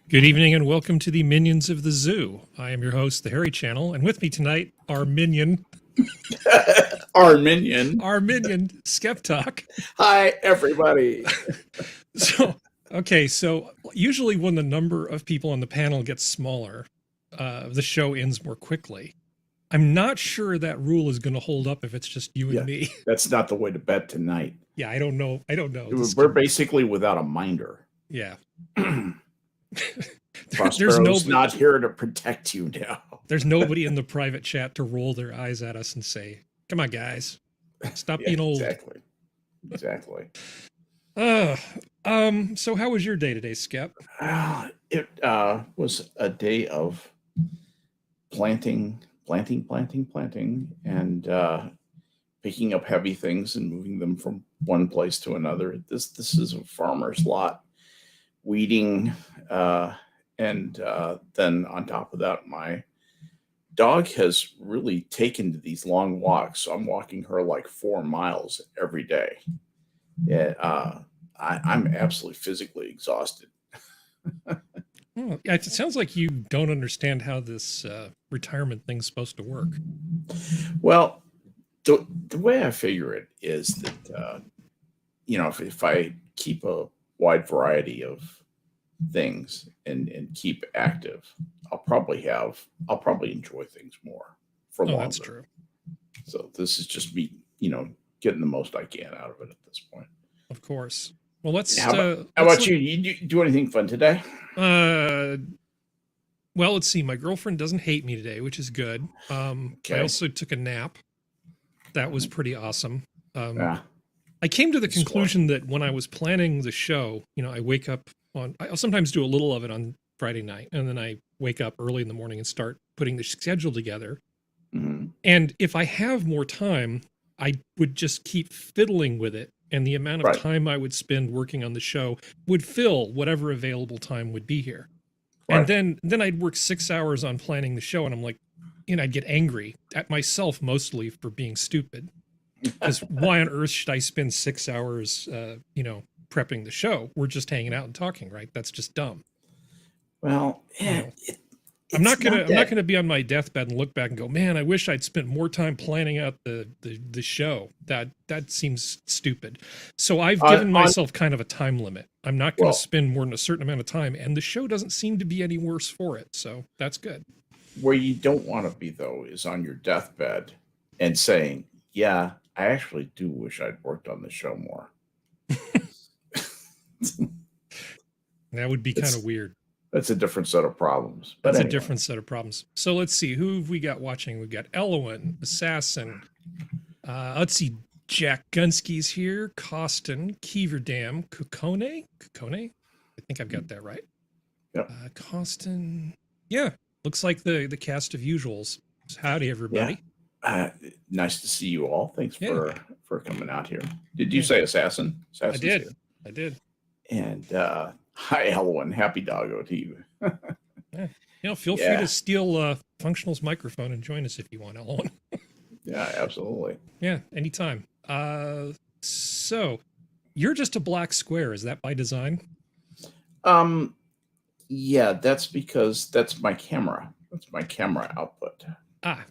Good evening and welcome to the Minions of the Zoo. I am your host, the Harry Channel, and with me tonight, our minion, our minion, SkepTock. Hi, everybody. So usually when the number of people on the panel gets smaller, the show ends more quickly. I'm not sure that rule is going to hold up if it's just you and me. That's not the way to bet tonight. Yeah, I don't know. We're basically without a minder. Yeah. Prospero's not here to protect you now. There's nobody in the private chat to roll their eyes at us and say, "Come on, guys, stop being old." Exactly. So how was your day today, Skep? It was a day of planting, and picking up heavy things and moving them from one place to another. This is a farmer's lot. Weeding, and then on top of that, my dog has really taken to these long walks. So I'm walking her like 4 miles every day. I'm absolutely physically exhausted. Oh, it sounds like you don't understand how this retirement thing's supposed to work. Well, the way I figure it is that, if I keep a wide variety of things and keep active, I'll probably enjoy things more for longer. That's true. So this is just me, getting the most I can out of it at this point. Of course. Well, how about you? You do anything fun today? Well, let's see. My girlfriend doesn't hate me today, which is good. Okay. I also took a nap. That was pretty awesome. I came to the conclusion that when I was planning the show, I wake up I'll sometimes do a little of it on Friday night, and then I wake up early in the morning and start putting the schedule together. Mm-hmm. And if I have more time, I would just keep fiddling with it. And the amount of time I would spend working on the show would fill whatever available time would be here. Right. And then I'd work 6 hours on planning the show, and I'm like, I'd get angry at myself mostly for being stupid. Because why on earth should I spend 6 hours, prepping the show? We're just hanging out and talking, right? That's just dumb. Well, I'm not gonna be on my deathbed and look back and go, man, I wish I'd spent more time planning out the show. That seems stupid. So I've given myself kind of a time limit. I'm not going to spend more than a certain amount of time, and the show doesn't seem to be any worse for it. So that's good. Where you don't want to be, though, is on your deathbed and saying, yeah, I actually do wish I'd worked on the show more. That would be kind of weird. That's a different set of problems. That's a different set of problems. So let's see. Who have we got watching? We've got Elwin, Assassin. Let's see. Jack Gunsky's here. Costin, Keeverdam, Kukone? I think I've got that right. Yep. Costin. Yeah. Looks like the cast of usuals. Howdy, everybody. Yeah. Nice to see you all. Thanks for coming out here. Did you say Assassin? I did. And hi, Elwin. Happy doggo to you. Feel free to steal Functional's microphone and join us if you want, Elwin. Yeah, absolutely. Yeah, anytime. So you're just a black square. Is that by design? Yeah, that's because that's my camera. That's my camera output. Okay.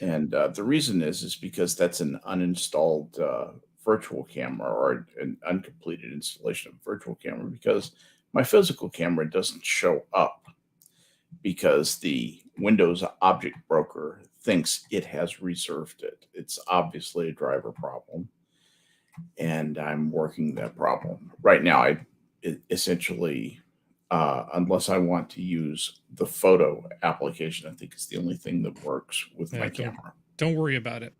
And the reason is because that's an uninstalled virtual camera, or an uncompleted installation of virtual camera, because my physical camera doesn't show up because the Windows object broker thinks it has reserved it. It's obviously a driver problem, and I'm working that problem right now. Essentially, unless I want to use the photo application, I think it's the only thing that works with my camera. Don't worry about it.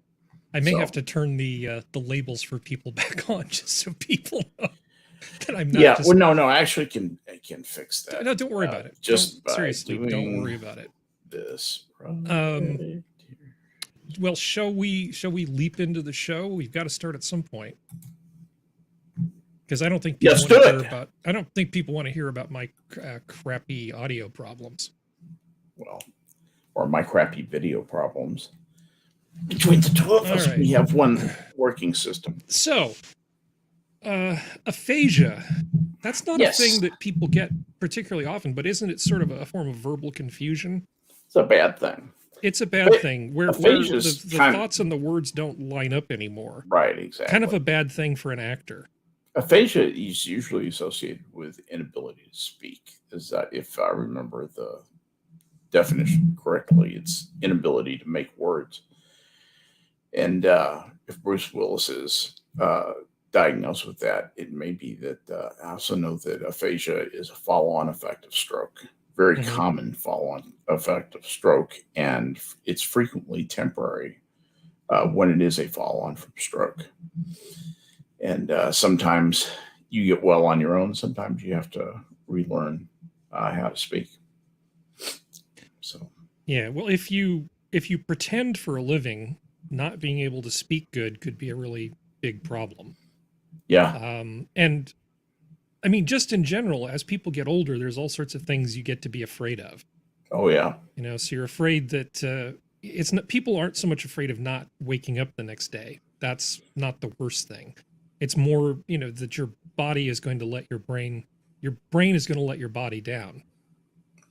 I may have to turn the labels for people back on just so people know that I'm not. Yeah, no, I actually can fix that. No, don't worry about it. Seriously, don't worry about it. This. Well, shall we leap into the show? We've got to start at some point, because I don't think people want to hear about. I don't think people want to hear about my crappy audio problems. Well, or my crappy video problems. Between the two of us, we have one working system. So, Aphasia. That's not a Yes. thing that people get particularly often, but isn't it sort of a form of verbal confusion? It's a bad thing. It's a bad thing where Aphasia's the thoughts and the words don't line up anymore. Right, exactly. Kind of a bad thing for an actor. Aphasia is usually associated with inability to speak. Is that, if I remember the definition correctly, it's inability to make words. And if Bruce Willis is diagnosed with that, it may be that I also know that aphasia is a follow-on effect of stroke. Very common follow-on effect of stroke, and it's frequently temporary when it is a follow-on from stroke. And sometimes you get well on your own. Sometimes you have to relearn how to speak. So yeah, well, if you pretend for a living, not being able to speak good could be a really big problem. Yeah. And I mean, just in general, as people get older, there's all sorts of things you get to be afraid of. Oh yeah. You know, so you're afraid that it's not, people aren't so much afraid of not waking up the next day. That's not the worst thing. It's more, you know, that your body is going to let your brain is going to let your body down.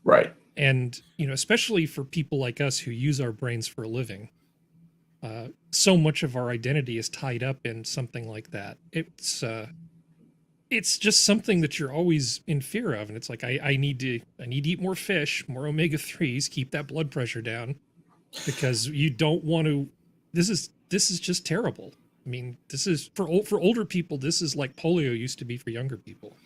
Right. And, you know, especially for people like us who use our brains for a living, so much of our identity is tied up in something like that. It's just something that you're always in fear of. And it's like, I need to eat more fish, more omega-3s, keep that blood pressure down, because you don't want to, this is just terrible. I mean, this is for older people. This is like polio used to be for younger people.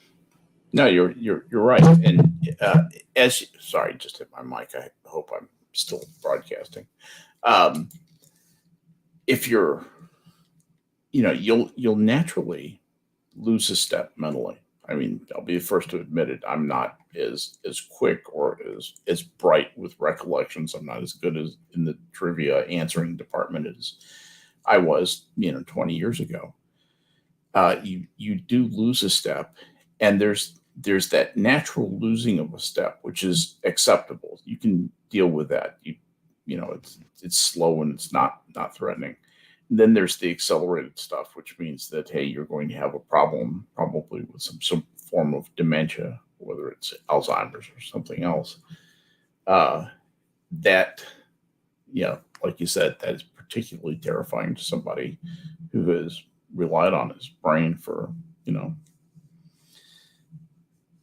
No, you're right. And sorry, just hit my mic. I hope I'm still broadcasting. If you're, you know, you'll naturally lose a step mentally. I mean, I'll be the first to admit it. I'm not as quick or as bright with recollections. I'm not as good as in the trivia answering department as I was, 20 years ago. You do lose a step, and there's that natural losing of a step, which is acceptable. You can deal with that. It's slow and it's not threatening. And then there's the accelerated stuff, which means that, hey, you're going to have a problem probably with some form of dementia, whether it's Alzheimer's or something else. That, like you said, that is particularly terrifying to somebody who has relied on his brain for,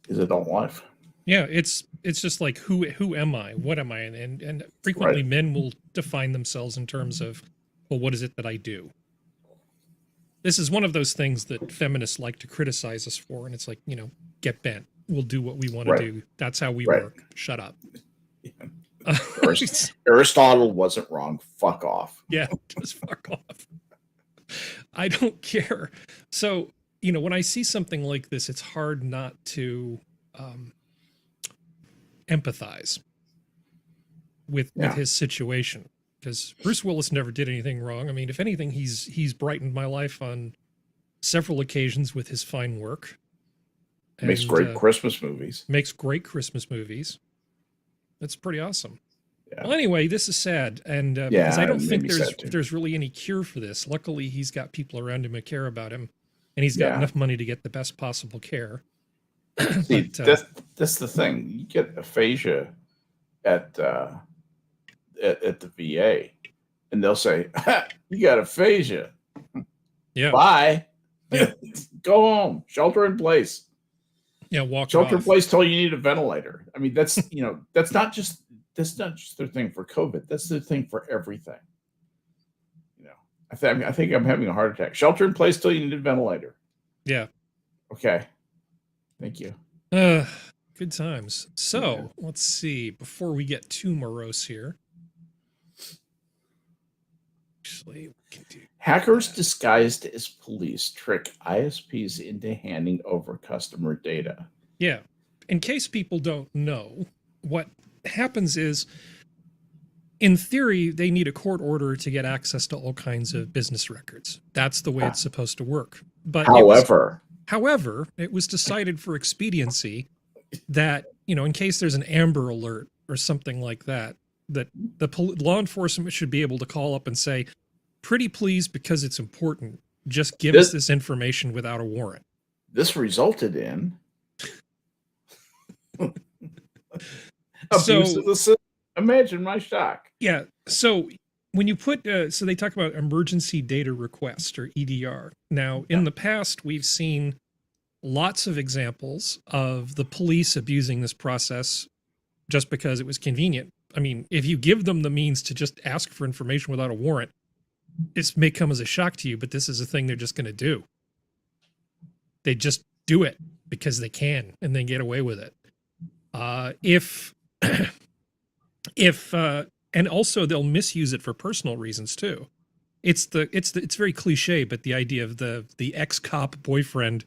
his adult life. Yeah, it's just like, who am I? What am I? And frequently men will define themselves in terms of, well, what is it that I do? This is one of those things that feminists like to criticize us for, and it's like, get bent. We'll do what we want to do. That's how we work. Shut up. Yeah. Aristotle wasn't wrong. Fuck off. Yeah, just fuck off. I don't care. So, when I see something like this, it's hard not to empathize with his situation, because Bruce Willis never did anything wrong. I mean, if anything, he's brightened my life on several occasions with his fine work. Makes great Christmas movies. Makes great Christmas movies. That's pretty awesome. Yeah. Well, anyway, this is sad, and because I don't think there's really any cure for this. Luckily, he's got people around him who care about him, and he's got enough money to get the best possible care. See, that's the thing. You get aphasia at the VA, and they'll say, "You got aphasia. Yeah. Bye. Yeah. Go home. Shelter in place. Yeah, walk. Shelter in place till you need a ventilator." I mean, that's that's not just their thing for COVID. That's the thing for everything. I think I'm having a heart attack. Shelter in place till you need a ventilator. Yeah. Okay. Thank you. Good times. So let's see. Before we get too morose here, actually, we can do hackers disguised as police trick ISPs into handing over customer data. Yeah. In case people don't know, what happens is, in theory, they need a court order to get access to all kinds of business records. That's the way it's supposed to work. But however, it was decided for expediency that, in case there's an Amber Alert or something like that, that the law enforcement should be able to call up and say, pretty please, because it's important, just give us this information without a warrant. This resulted in so abuse of the system. Imagine my shock. Yeah. So when you put, so they talk about emergency data request or EDR. Now, in the past, we've seen lots of examples of the police abusing this process just because it was convenient. I mean, if you give them the means to just ask for information without a warrant, this may come as a shock to you, but this is a thing they're just going to do. They just do it because they can and they get away with it. And also they'll misuse it for personal reasons too. It's very cliche, but the idea of the ex-cop boyfriend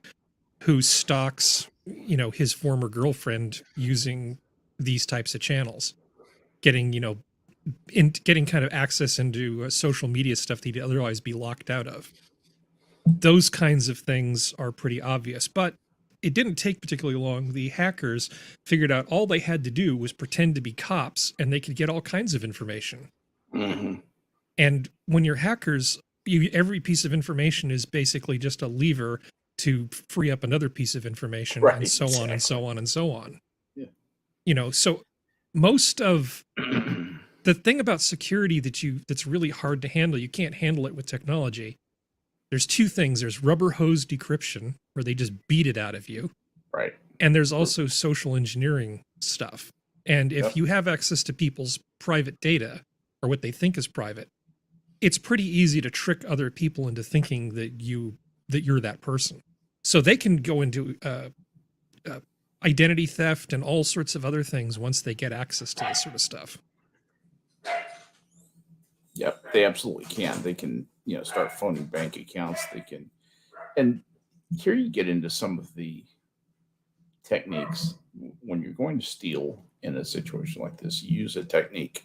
who stalks, his former girlfriend using these types of channels, getting kind of access into social media stuff that he'd otherwise be locked out of. Those kinds of things are pretty obvious, but it didn't take particularly long. The hackers figured out all they had to do was pretend to be cops and they could get all kinds of information. Mm-hmm. And when you're hackers, every piece of information is basically just a lever to free up another piece of information, right, and so on and so on and so on. Yeah. So most of the thing about security that's really hard to handle, you can't handle it with technology. There's two things. There's rubber hose decryption, where they just beat it out of you. Right. And there's also social engineering stuff. And if you have access to people's private data, or what they think is private, it's pretty easy to trick other people into thinking that you're that person. So they can go into identity theft and all sorts of other things once they get access to this sort of stuff. Yep, they absolutely can. They can, start phoning bank accounts. They can, and here you get into some of the techniques when you're going to steal in a situation like this. You use a technique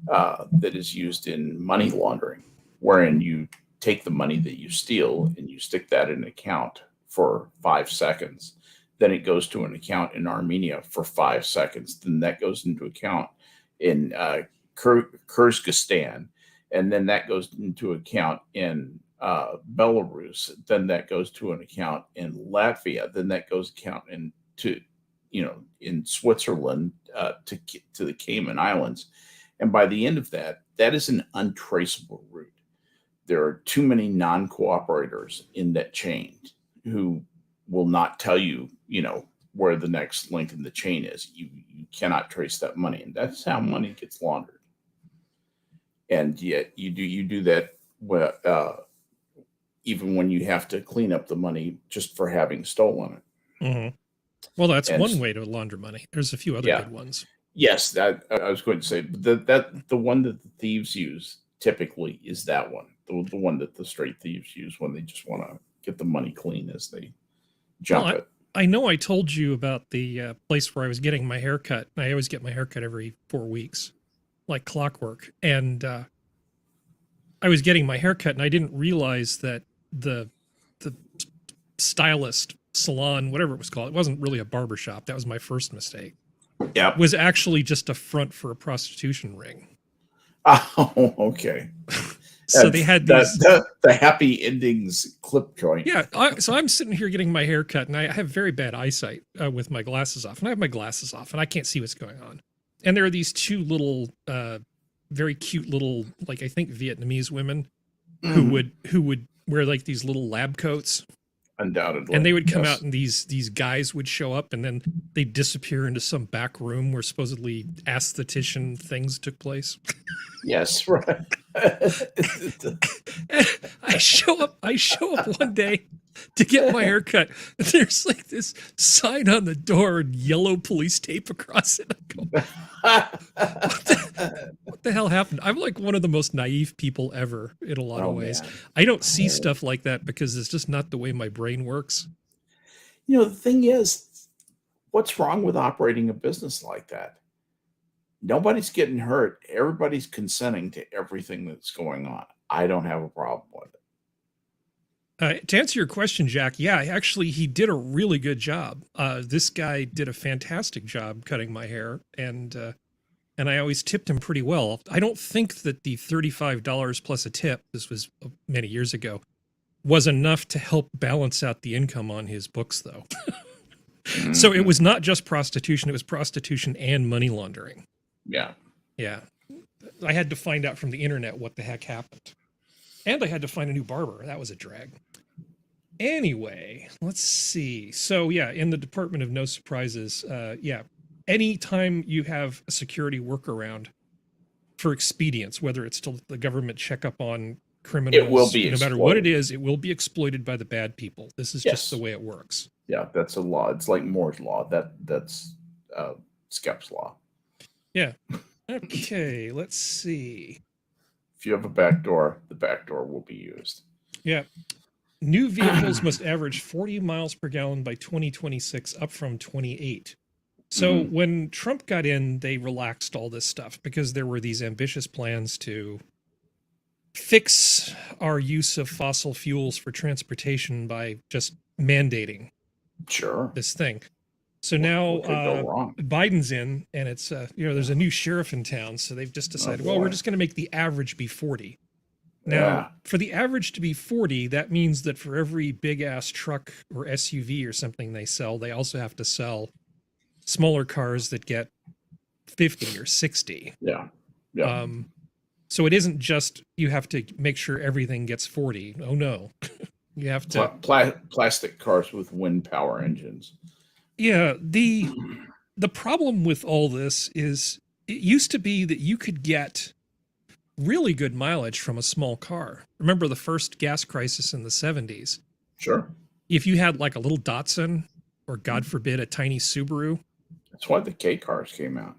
that is used in money laundering, wherein you take the money that you steal and you stick that in an account for 5 seconds. Then it goes to an account in Armenia for 5 seconds. Then that goes into account in Kyrgyzstan. And then that goes into account in Belarus. Then that goes to an account in Latvia. Then that goes account into, in Switzerland to the Cayman Islands. And by the end of that is an untraceable route. There are too many non-cooperators in that chain who will not tell you, where the next link in the chain is. You cannot trace that money. And that's how money gets laundered. And yet you do that even when you have to clean up the money just for having stolen it. Mm-hmm. Well, that's one way to launder money. There's a few other good ones. Yes, I was going to say that the one that the thieves use typically is that one, the one that the straight thieves use when they just want to get the money clean as they jump it. I know I told you about the place where I was getting my hair cut. I always get my hair cut every 4 weeks, like clockwork. And I was getting my hair cut, and I didn't realize that the stylist, salon, whatever it was called, it wasn't really a barber shop. That was my first mistake. Yeah, was actually just a front for a prostitution ring. Oh, okay. So they had these the happy endings clip joint. Yeah, so I'm sitting here getting my hair cut, and I have very bad eyesight with my glasses off, and I have my glasses off, and I can't see what's going on. And there are these two little, very cute little, like I think Vietnamese women who would wear like these little lab coats. Undoubtedly. And they would come out, and these guys would show up, and then they disappear into some back room where supposedly aesthetician things took place. Yes, right. I show up one day to get my hair cut, and there's like this sign on the door and yellow police tape across it. I go, what the hell happened? I'm like one of the most naive people ever in a lot of ways. Man. I don't see stuff like that because it's just not the way my brain works. The thing is, what's wrong with operating a business like that? Nobody's getting hurt. Everybody's consenting to everything that's going on. I don't have a problem with it. To answer your question, Jack, yeah, actually, he did a really good job. This guy did a fantastic job cutting my hair, and I always tipped him pretty well. I don't think that the $35 plus a tip, this was many years ago, was enough to help balance out the income on his books, though. So it was not just prostitution, it was prostitution and money laundering. Yeah. Yeah. I had to find out from the internet what the heck happened. And I had to find a new barber. That was a drag. Anyway, let's see. So yeah, in the Department of No Surprises, anytime you have a security workaround for expedience, whether it's to the government check up on criminals, it will be no matter what it is, it will be exploited by the bad people. This is just the way it works. Yeah, that's a law. It's like Moore's law. That's Skep's law. Yeah. Okay, let's see. If you have a back door, the back door will be used. Yeah. New vehicles must average 40 miles per gallon by 2026, up from 28. So when Trump got in, they relaxed all this stuff because there were these ambitious plans to fix our use of fossil fuels for transportation by just mandating this thing. So now Biden's in, and it's there's a new sheriff in town, so they've just decided, well, we're just going to make the average be 40. Now, for the average to be 40, that means that for every big ass truck or SUV or something they sell, they also have to sell smaller cars that get 50 or 60. Yeah. So it isn't just you have to make sure everything gets 40. Oh no. You have to plastic cars with wind power engines. Yeah, the problem with all this is it used to be that you could get really good mileage from a small car. Remember the first gas crisis in the 70s? Sure. If you had like a little Datsun or God forbid a tiny Subaru, that's why the K cars came out.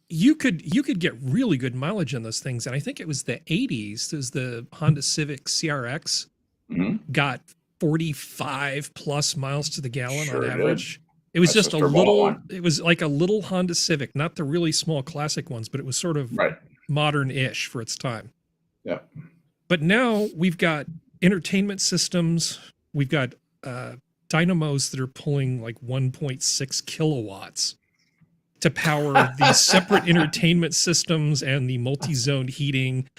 You could get really good mileage on those things, and I think it was the 80s. There's the Honda Civic CRX got 45 plus miles to the gallon on average. It was just a little. It was like a little Honda Civic, not the really small classic ones, but it was sort of modern-ish for its time. Yeah. But now we've got entertainment systems. We've got dynamos that are pulling like 1.6 kilowatts to power these separate entertainment systems and the multi-zone heating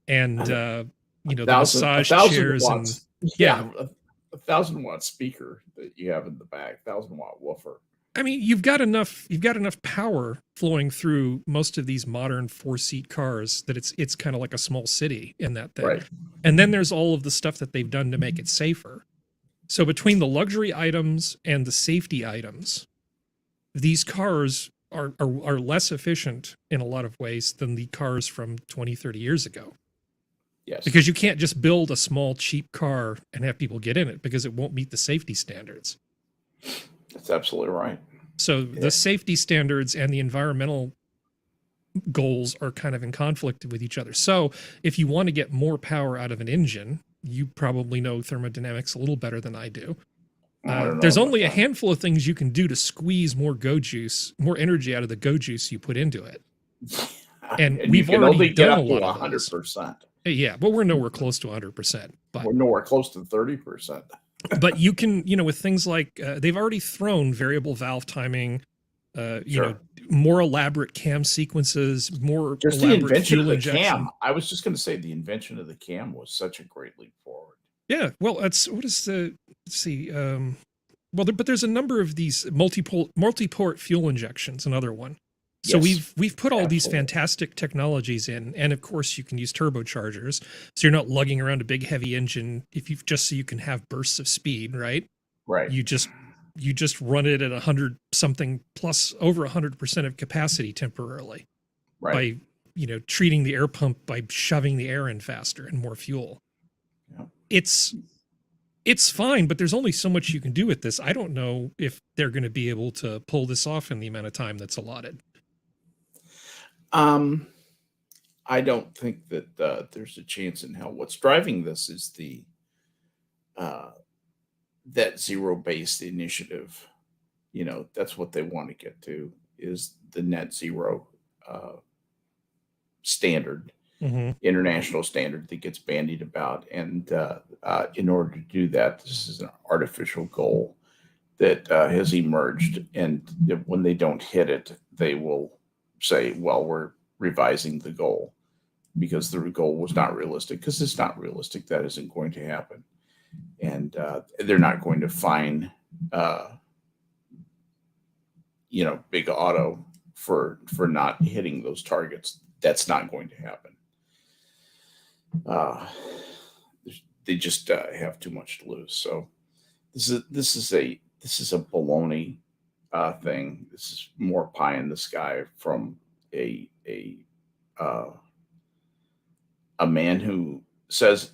and the massage chairs watts. and a 1,000-watt speaker that you have in the back, 1,000-watt woofer. I mean, you've got enough power flowing through most of these modern 4-seat cars that it's kind of like a small city in that thing. Right. And then there's all of the stuff that they've done to make it safer. So between the luxury items and the safety items, these cars are less efficient in a lot of ways than the cars from 20, 30 years ago. Yes. Because you can't just build a small, cheap car and have people get in it because it won't meet the safety standards. That's absolutely right. So the safety standards and the environmental goals are kind of in conflict with each other. So if you want to get more power out of an engine, you probably know thermodynamics a little better than I do. There's only a handful of things you can do to squeeze more more energy out of the go juice you put into it. And we've already done a lot of 100%. Yeah, but we're nowhere close to 100%. But we're nowhere close to 30%. But you can, with things like they've already thrown variable valve timing, more elaborate cam sequences, more just elaborate the invention fuel of the injection. cam. I was just going to say the invention of the cam was such a great leap forward. Yeah, well, let's see. But there's a number of these multi-port fuel injections, another one. So we've put all these fantastic technologies in, and of course you can use turbochargers, so you're not lugging around a big heavy engine so you can have bursts of speed, right? Right. You just run it at 100 something plus over 100% of capacity temporarily, by treating the air pump by shoving the air in faster and more fuel. Yeah. It's fine, but there's only so much you can do with this. I don't know if they're going to be able to pull this off in the amount of time that's allotted. I don't think that there's a chance in hell. What's driving this is the net zero based initiative. That's what they want to get to, is the net zero standard, international standard that gets bandied about. And in order to do that, this is an artificial goal that has emerged. And when they don't hit it, they will say, well, we're revising the goal because the goal was not realistic, because it's not realistic. That isn't going to happen. and they're not going to fine Big Auto for not hitting those targets. That's not going to happen. They just have too much to lose. So this is a baloney thing. This is more pie in the sky from a man who says,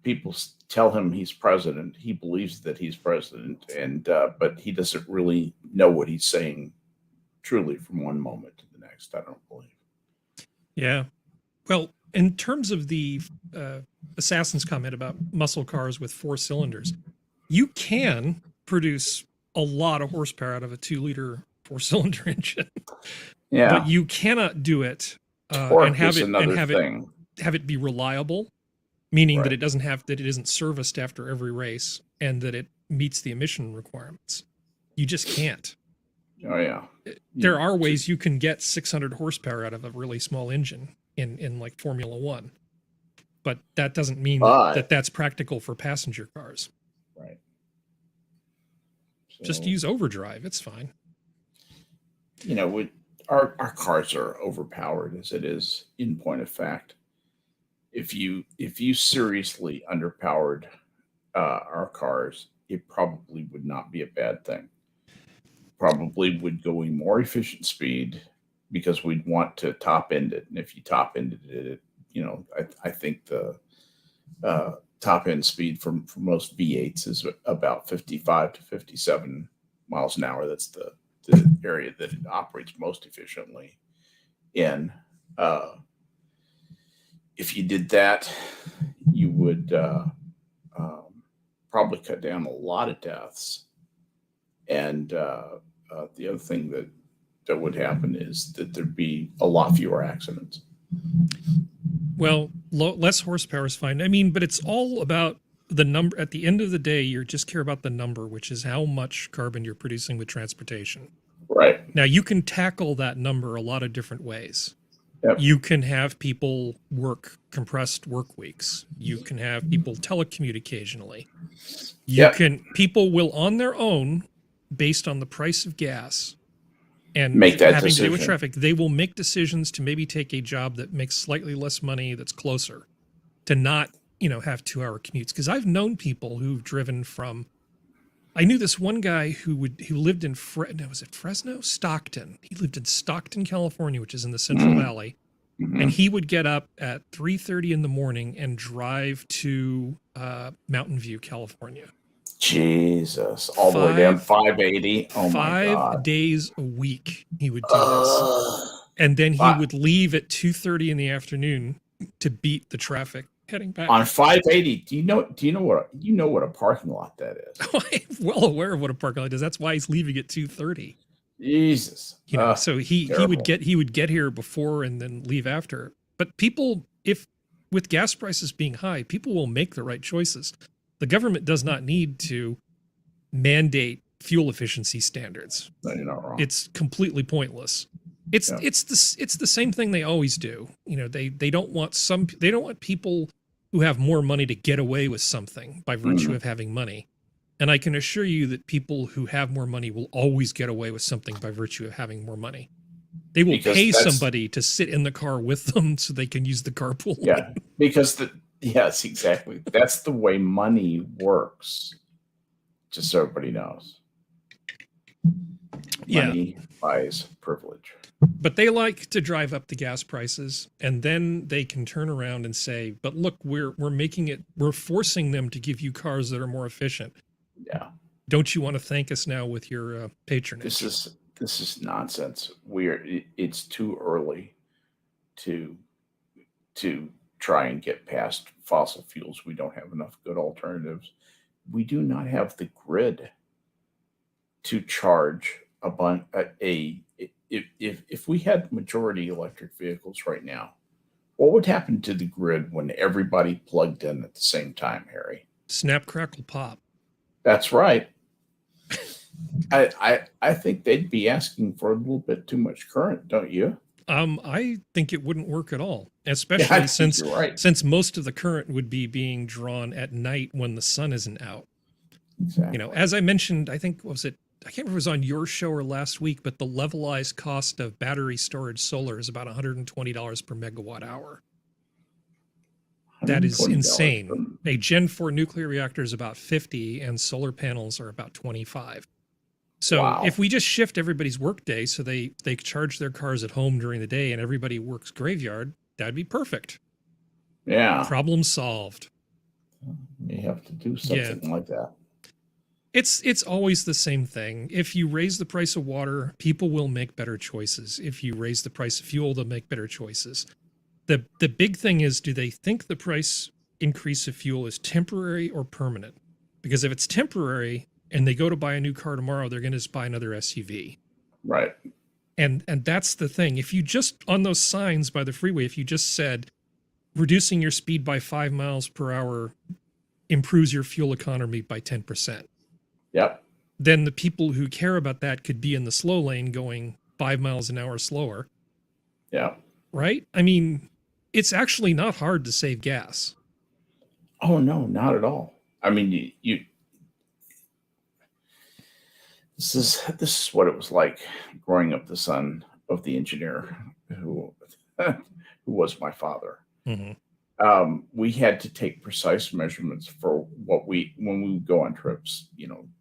people tell him he's president. He believes that he's president, and but he doesn't really know what he's saying truly from one moment to the next, I don't believe. Yeah. Well, in terms of the Assassin's comment about muscle cars with 4 cylinders, you can produce a lot of horsepower out of a 2-liter 4-cylinder engine. Yeah. But you cannot do it and have it be reliable, meaning that it isn't serviced after every race and that it meets the emission requirements. You just can't. Oh yeah. There are ways you can get 600 horsepower out of a really small engine in like Formula One, but that doesn't mean that that's practical for passenger cars. Right. So, just use overdrive. It's fine. Our cars are overpowered as it is, in point of fact. If you seriously underpowered our cars, it probably would not be a bad thing. Probably would go a more efficient speed because we'd want to top end it. And if you top ended it, I think the top end speed for most V8s is about 55 to 57 miles an hour. That's the area that it operates most efficiently in. If you did that, you would probably cut down a lot of deaths. And the other thing that would happen is that there'd be a lot fewer accidents. Well, less horsepower is fine. I mean, but it's all about the number. At the end of the day, you just care about the number, which is how much carbon you're producing with transportation. Right. Now, you can tackle that number a lot of different ways. Yep. You can have people work compressed work weeks. You can have people telecommute occasionally. People will on their own, based on the price of gas and make that having decision. To do with traffic, they will make decisions to maybe take a job that makes slightly less money that's closer, to not, have 2-hour commutes. Because I've known people who've driven from, I knew this one guy who lived in Fresno? Stockton. He lived in Stockton, California, which is in the Central Valley. Mm-hmm. And he would get up at 3:30 in the morning and drive to Mountain View, California. Jesus, all the way down 580. Oh my God. 5 days a week he would do this. And then he would leave at 2:30 in the afternoon to beat the traffic heading back. On 580, do you know what a parking lot that is? I'm well aware of what a parking lot is. That's why he's leaving at 2:30. Jesus. So he would get here before and then leave after. But people, with gas prices being high, people will make the right choices. The government does not need to mandate fuel efficiency standards. No, you're not wrong. It's completely pointless. It's the same thing they always do. They don't want people who have more money to get away with something by virtue of having money. And I can assure you that people who have more money will always get away with something by virtue of having more money. They will pay somebody to sit in the car with them so they can use the carpool. Yeah, yes, exactly. That's the way money works. Just so everybody knows. Money buys privilege. But they like to drive up the gas prices, and then they can turn around and say, but look, we're forcing them to give you cars that are more efficient. Yeah. Don't you want to thank us now with your patronage? This is nonsense. It's too early to try and get past fossil fuels. We don't have enough good alternatives. We do not have the grid to charge if we had majority electric vehicles right now, what would happen to the grid when everybody plugged in at the same time, Harry? Snap, crackle, pop. That's right. I think they'd be asking for a little bit too much current, don't you? I think it wouldn't work at all, Yeah, I especially think you're right. since most of the current would be being drawn at night when the sun isn't out. Exactly. You know, as I mentioned, I think, what was it? I can't remember if it was on your show or last week, but the levelized cost of battery storage solar is about $120 per megawatt hour. That is $120 insane. A Gen 4 nuclear reactor is about 50 and solar panels are about 25. So Wow. if we just shift everybody's workday so they charge their cars at home during the day and everybody works graveyard, that'd be perfect. Yeah. Problem solved. You have to do something like that. It's always the same thing. If you raise the price of water, people will make better choices. If you raise the price of fuel, they'll make better choices. The big thing is, do they think the price increase of fuel is temporary or permanent? Because if it's temporary and they go to buy a new car tomorrow, they're going to just buy another SUV. Right. And that's the thing. If you just, on those signs by the freeway, if you just said reducing your speed by 5 miles per hour improves your fuel economy by 10%. Yep. Then the people who care about that could be in the slow lane going 5 miles an hour slower. Yeah. Right? I mean, it's actually not hard to save gas. Oh no, not at all. I mean, this is what it was like growing up the son of the engineer who was my father. Mm-hmm. We had to take precise measurements for when we would go on trips,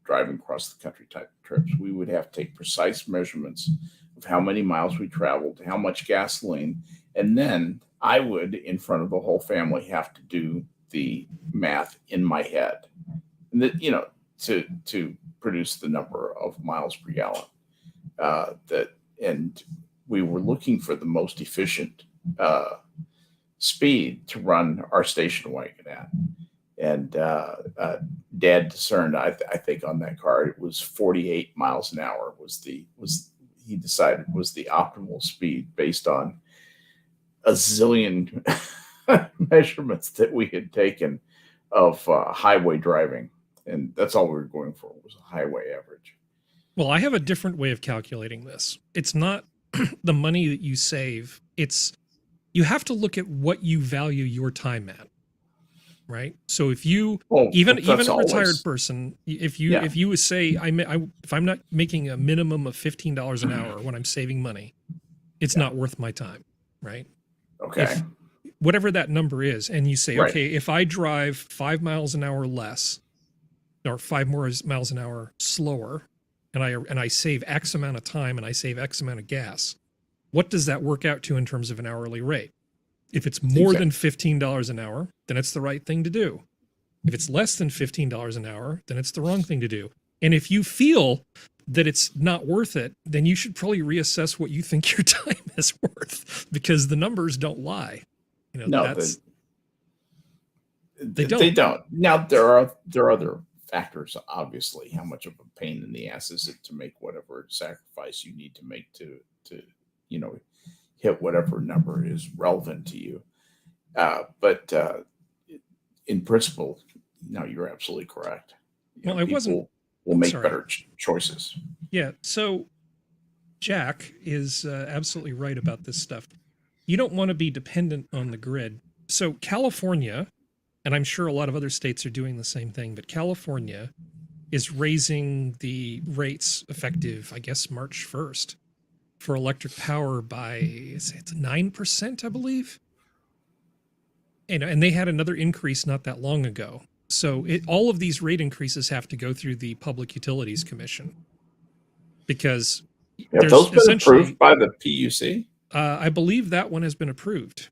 driving across the country type trips. We would have to take precise measurements of how many miles we traveled, how much gasoline, and then I would, in front of the whole family, have to do the math in my head, and to produce the number of miles per gallon. And we were looking for the most efficient speed to run our station wagon at. And Dad discerned, I think on that car, it was 48 miles an hour he decided was the optimal speed based on a zillion measurements that we had taken of highway driving. And that's all we were going for, was a highway average. Well, I have a different way of calculating this. It's not the money that you save. You have to look at what you value your time at, right? So if you, even a retired person, if you say, if I'm not making a minimum of $15 an hour when I'm saving money, it's not worth my time, right? Okay. Whatever that number is, and you say, Right. okay, if I drive 5 miles an hour less, or 5 more miles an hour slower, and I save X amount of time and I save X amount of gas, what does that work out to in terms of an hourly rate? If it's more than $15 an hour, then it's the right thing to do. If it's less than $15 an hour, then it's the wrong thing to do. And if you feel that it's not worth it, then you should probably reassess what you think your time is worth, because the numbers don't lie. They don't. They don't. Now there are other factors, obviously. How much of a pain in the ass is it to make whatever sacrifice you need to make to hit whatever number is relevant to you. But in principle, no, you're absolutely correct. Will make better choices. Yeah. So Jack is absolutely right about this stuff. You don't want to be dependent on the grid. So California, and I'm sure a lot of other states are doing the same thing, but California is raising the rates effective, I guess, March 1st for electric power by, it's 9%, I believe. And they had another increase not that long ago. So all of these rate increases have to go through the Public Utilities Commission, because have those been approved by the PUC? I believe that one has been approved.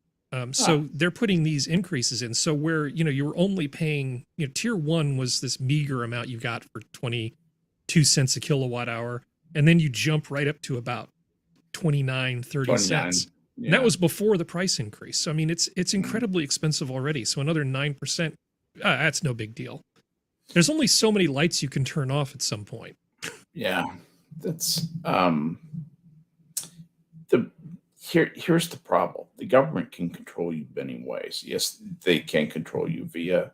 So they're putting these increases in. So where, you were only paying, tier 1 was this meager amount you got for 22 cents a kilowatt hour. And then you jump right up to about 30 cents. Yeah. And that was before the price increase. So, I mean, it's incredibly expensive already. So another 9%, that's no big deal. There's only so many lights you can turn off at some point. Yeah. That's, here's the problem. The government can control you many ways. Yes, they can control you via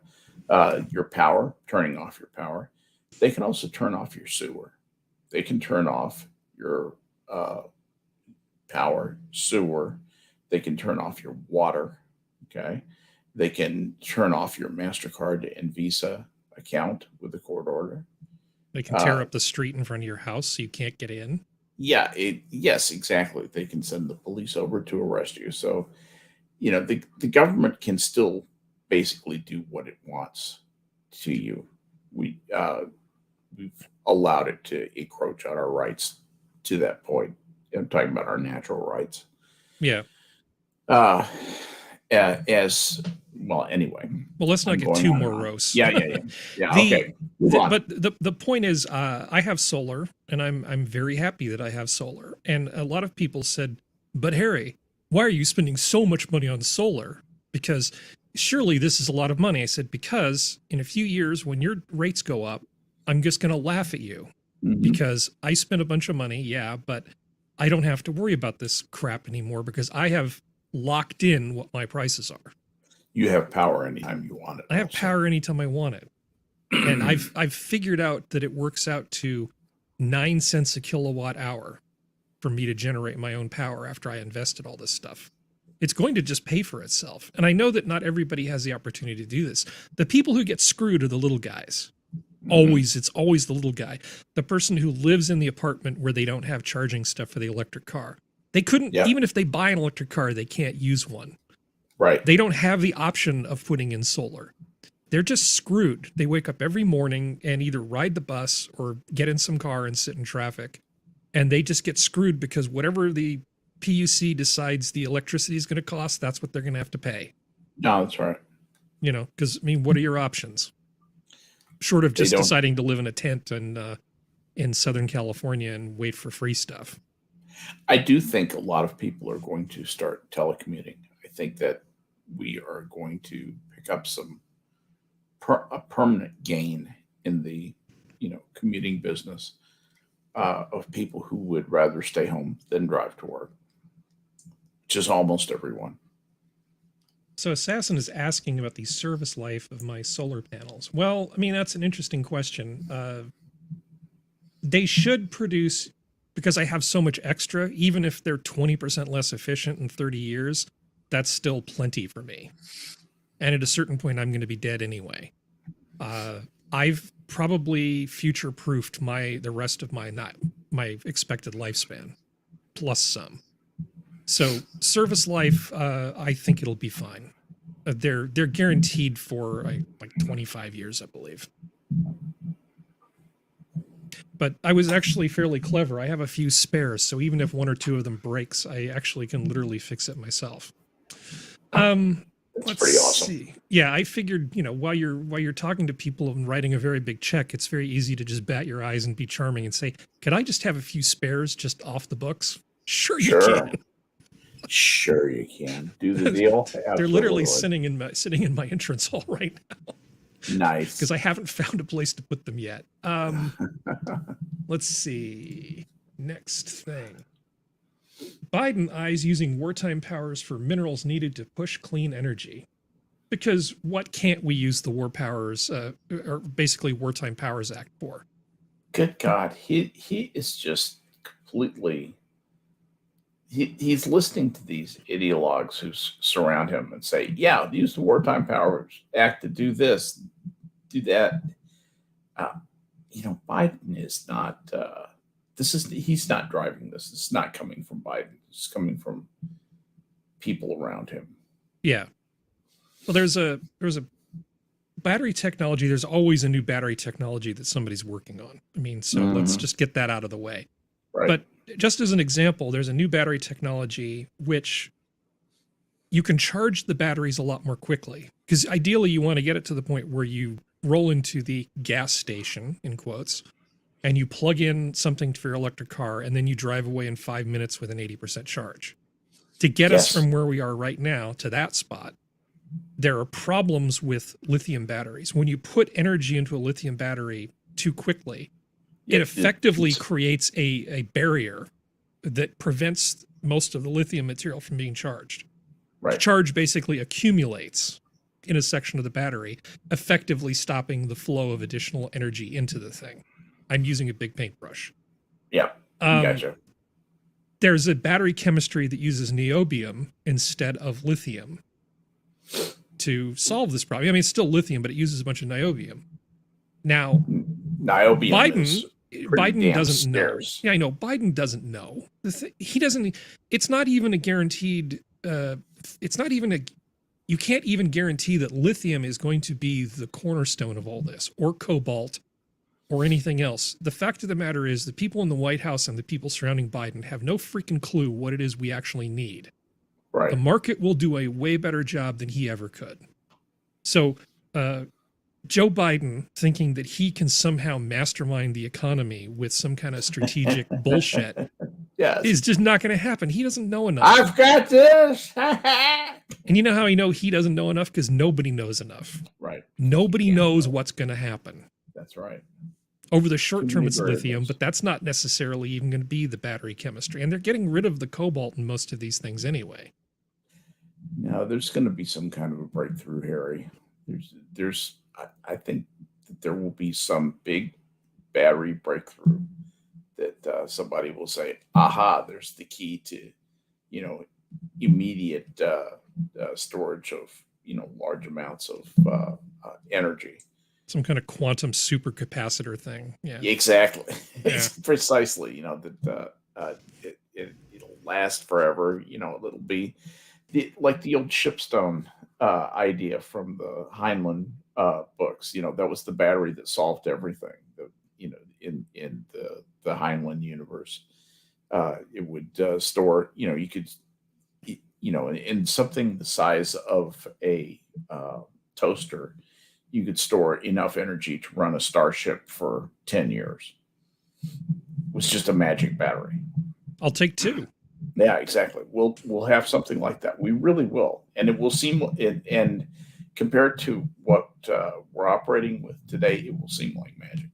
your power, turning off your power. They can also turn off your sewer. They can turn off your power, sewer. They can turn off your water. Okay. They can turn off your MasterCard and Visa account with a court order. They can tear up the street in front of your house so you can't get in. Yeah. Yes, exactly. They can send the police over to arrest you. So, you know, the government can still basically do what it wants to you. We've allowed it to encroach on our rights to that point. I'm talking about our natural rights. Yeah. As well, anyway. Well, let's not get too morose. Yeah. Okay. But the point is, I have solar, and I'm very happy that I have solar. And a lot of people said, "But Harry, why are you spending so much money on solar? Because surely this is a lot of money." I said, "Because in a few years, when your rates go up, I'm just going to laugh at you because I spent a bunch of money, yeah, but I don't have to worry about this crap anymore because I have locked in what my prices are." You have power anytime you want it. I have power anytime I want it. And I've figured out that it works out to 9 cents a kilowatt hour for me to generate my own power after I invested all this stuff. It's going to just pay for itself. And I know that not everybody has the opportunity to do this. The people who get screwed are the little guys. It's always the little guy. The person who lives in the apartment where they don't have charging stuff for the electric car. They couldn't, even if they buy an electric car, they can't use one. Right. They don't have the option of putting in solar. They're just screwed. They wake up every morning and either ride the bus or get in some car and sit in traffic. And they just get screwed because whatever the PUC decides the electricity is going to cost, that's what they're going to have to pay. No, that's right. You know, because, I mean, what are your options? Short of just deciding to live in a tent and in Southern California and wait for free stuff. I do think a lot of people are going to start telecommuting. I think that we are going to pick up a permanent gain in the, commuting business of people who would rather stay home than drive to work, which is almost everyone. So Assassin is asking about the service life of my solar panels. Well, I mean, that's an interesting question. They should produce, because I have so much extra, even if they're 20% less efficient in 30 years, that's still plenty for me. And at a certain point, I'm going to be dead anyway. I've probably future-proofed the rest of my expected lifespan, plus some. So service life, I think it'll be fine. They're guaranteed for like 25 years, I believe. But I was actually fairly clever. I have a few spares, so even if one or two of them breaks, I actually can literally fix it myself. That's pretty awesome. See. Yeah, I figured, while you're talking to people and writing a very big check, it's very easy to just bat your eyes and be charming and say, "Could I just have a few spares just off the books?" Sure you can. Sure you can. Do the deal. They're literally sitting in my entrance hall right now. Nice. Because I haven't found a place to put them yet. Let's see. Next thing. Biden eyes using wartime powers for minerals needed to push clean energy. Because what can't we use the war powers, or basically Wartime Powers Act for? Good God. He is just completely... He's listening to these ideologues who surround him and say, "Yeah, use the Wartime Powers Act to do this, do that." Biden is not. He's not driving this. It's not coming from Biden. It's coming from people around him. Yeah. Well, there's a battery technology. There's always a new battery technology that somebody's working on. I mean, so let's just get that out of the way. Right. But just as an example, there's a new battery technology which you can charge the batteries a lot more quickly. Because ideally, you want to get it to the point where you roll into the gas station, in quotes, and you plug in something for your electric car, and then you drive away in 5 minutes with an 80% charge. To get us from where we are right now to that spot, there are problems with lithium batteries. When you put energy into a lithium battery too quickly, it effectively creates a barrier that prevents most of the lithium material from being charged. Right. Charge basically accumulates in a section of the battery, effectively stopping the flow of additional energy into the thing. I'm using a big paintbrush. Yeah, gotcha. there's a battery chemistry that uses niobium instead of lithium to solve this problem. I mean, it's still lithium, but it uses a bunch of niobium. Now, niobium is Biden doesn't scarce. know. Yeah, I know. Biden doesn't know. He doesn't. It's not even a guaranteed. It's not even a. You can't even guarantee that lithium is going to be the cornerstone of all this, or cobalt, or anything else. The fact of the matter is, the people in the White House and the people surrounding Biden have no freaking clue what it is we actually need. Right. The market will do a way better job than he ever could. So, Joe Biden thinking that he can somehow mastermind the economy with some kind of strategic bullshit is just not going to happen. He doesn't know enough. I've got this. And you know how he doesn't know enough? Because nobody knows enough. Right. Nobody knows what's going to happen. That's right. Over the short term, it's lithium, but that's not necessarily even going to be the battery chemistry. And they're getting rid of the cobalt in most of these things anyway. Now, there's going to be some kind of a breakthrough, Harry. I think that there will be some big battery breakthrough that somebody will say, aha, there's the key to, immediate storage of, large amounts of energy. Some kind of quantum supercapacitor thing. Yeah, exactly. Yeah. Precisely. That it'll last forever. It'll be like the old Shipstone idea from the Heinlein books. That was the battery that solved everything. In the Heinlein universe, it would store. You could, in something the size of a toaster, you could store enough energy to run a starship for 10 years. It was just a magic battery. I'll take 2. Yeah, exactly. We'll have something like that. We really will. And it will seem, and compared to what we're operating with today, it will seem like magic.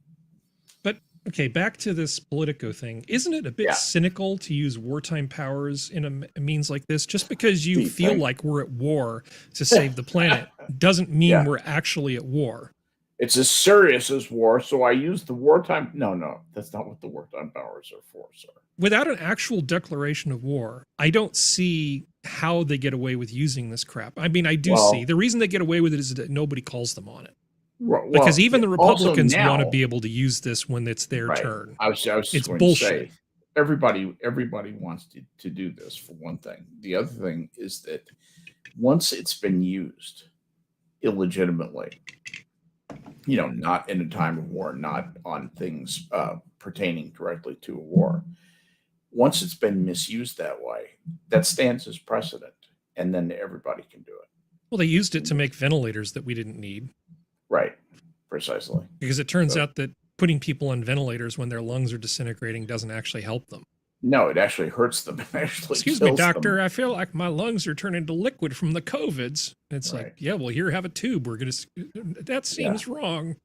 But okay, back to this Politico thing. Isn't it a bit cynical to use wartime powers in a means like this? Just because you feel like we're at war to save the planet doesn't mean we're actually at war. It's as serious as war, so I use the wartime. No, that's not what the wartime powers are for, sir. Without an actual declaration of war, I don't see how they get away with using this crap. I mean, I do see. The reason they get away with it is that nobody calls them on it. Well, because even the Republicans want to be able to use this when it's their turn. I was it's going bullshit. To say, everybody wants to do this, for one thing. The other thing is that once it's been used illegitimately, not in a time of war, not on things pertaining directly to a war, once it's been misused that way, that stands as precedent, and then everybody can do it. Well, they used it to make ventilators that we didn't need. Right, precisely. Because it turns out that putting people on ventilators when their lungs are disintegrating doesn't actually help them. No, it actually hurts them. It actually Excuse me, doctor, I feel like my lungs are turning to liquid from the COVIDs. And it's like, yeah, well, here, have a tube. We're going to, that seems wrong.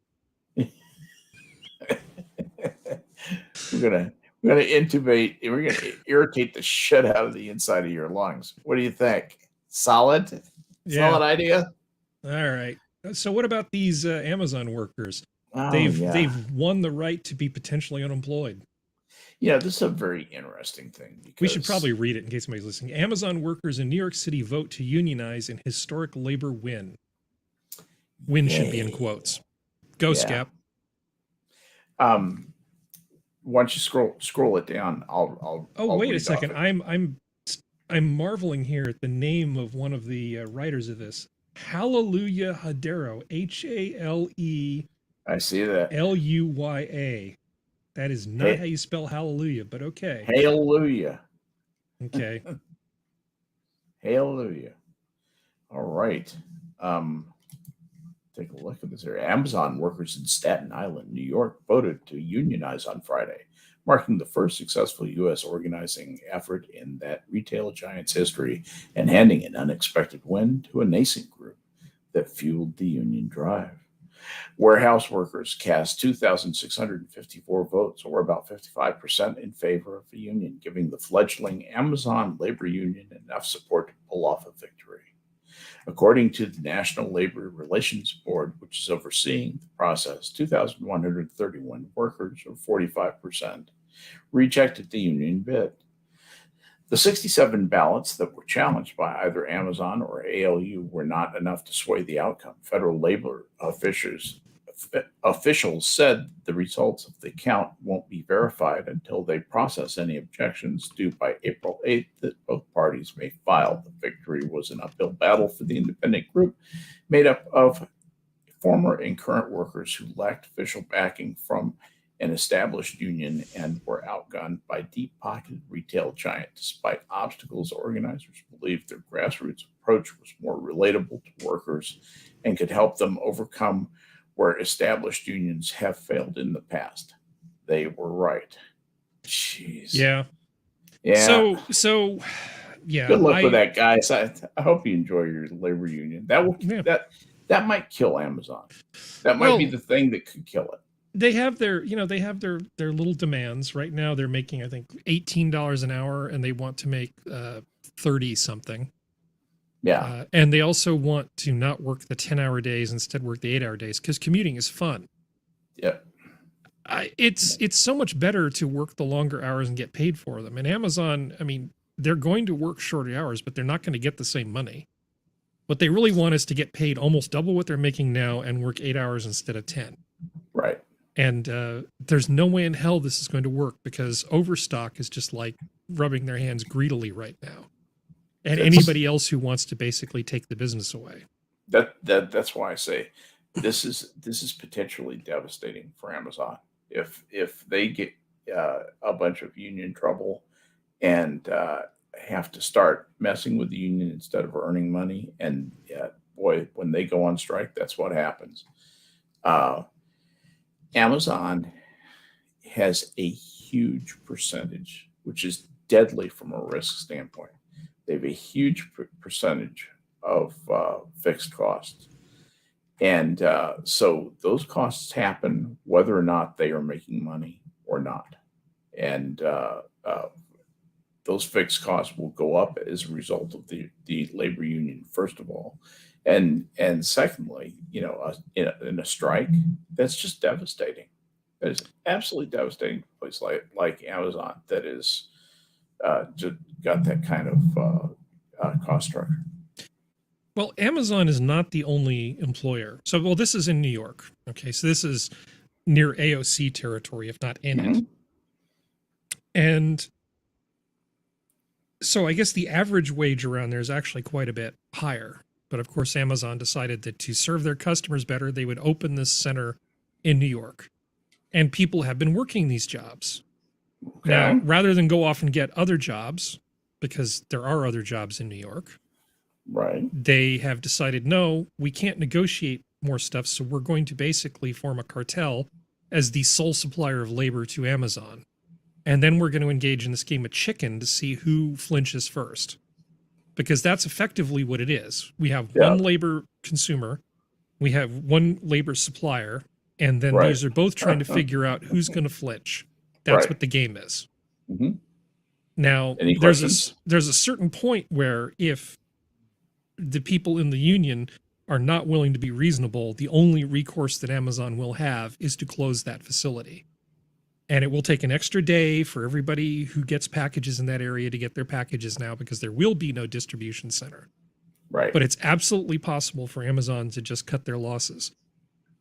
We're going to intubate, we're going to irritate the shit out of the inside of your lungs. What do you think? Solid? Solid idea? All right. So what about these Amazon workers? Oh, they've won the right to be potentially unemployed. Yeah, this is a very interesting thing. We should probably read it in case somebody's listening. Amazon workers in New York City vote to unionize in historic labor win. Win should be in quotes. Go, Skep. Why don't you scroll it down? I'll wait a second. I'm marveling here at the name of one of the writers of this. Hallelujah Hadero. H-A-L-E. I see that. L-U-Y-A. That is not how you spell hallelujah, but okay. Hallelujah. Okay. Hallelujah. All right. Take a look at this here. Amazon workers in Staten Island, New York, voted to unionize on Friday, marking the first successful U.S. organizing effort in that retail giant's history and handing an unexpected win to a nascent group that fueled the union drive. Warehouse workers cast 2,654 votes, or about 55%, in favor of the union, giving the fledgling Amazon labor union enough support to pull off a victory. According to the National Labor Relations Board, which is overseeing the process, 2,131 workers, or 45%, rejected the union bid. The 67 ballots that were challenged by either Amazon or ALU were not enough to sway the outcome. Federal labor officials said the results of the count won't be verified until they process any objections due by April 8th that both parties may file. The victory was an uphill battle for the independent group made up of former and current workers who lacked official backing from an established union and were outgunned by deep-pocketed retail giant. Despite obstacles, organizers believed their grassroots approach was more relatable to workers and could help them overcome where established unions have failed in the past. They were right. Jeez. Yeah. So yeah. Good luck with that, guys. I hope you enjoy your labor union. That might kill Amazon. That might be the thing that could kill it. They have their little demands right now. They're making, I think, $18 an hour, and they want to make 30 something. Yeah. And they also want to not work the 10-hour days, instead work the 8-hour days, because commuting is fun. Yeah. It's so much better to work the longer hours and get paid for them. And Amazon, I mean, they're going to work shorter hours, but they're not going to get the same money. What they really want is to get paid almost double what they're making now and work 8 hours instead of 10. Right. And there's no way in hell this is going to work, because Overstock is just like rubbing their hands greedily right now. And anybody else who wants to basically take the business away. That's why I say this is potentially devastating for Amazon. If they get a bunch of union trouble and have to start messing with the union instead of earning money, and boy, when they go on strike, that's what happens. Amazon has a huge percentage, which is deadly from a risk standpoint. They have a huge percentage of fixed costs. And so those costs happen whether or not they are making money or not. And those fixed costs will go up as a result of the labor union, first of all. And secondly, in a strike, that's just devastating. That is absolutely devastating to a place like Amazon that is just got that kind of cost structure. Well, Amazon is not the only employer. So, this is in New York. Okay, so this is near AOC territory, if not in it. And so I guess the average wage around there is actually quite a bit higher. But of course, Amazon decided that to serve their customers better, they would open this center in New York. And people have been working these jobs. Okay. Now, rather than go off and get other jobs, because there are other jobs in New York, right? They have decided, no, we can't negotiate more stuff, so we're going to basically form a cartel as the sole supplier of labor to Amazon. And then we're going to engage in this game of chicken to see who flinches first. Because that's effectively what it is. We have one labor consumer, we have one labor supplier, and then these are both trying to figure out who's going to flinch. That's what the game is. Mm-hmm. Now, there's a certain point where if the people in the union are not willing to be reasonable, the only recourse that Amazon will have is to close that facility. And it will take an extra day for everybody who gets packages in that area to get their packages now, because there will be no distribution center. Right. But it's absolutely possible for Amazon to just cut their losses.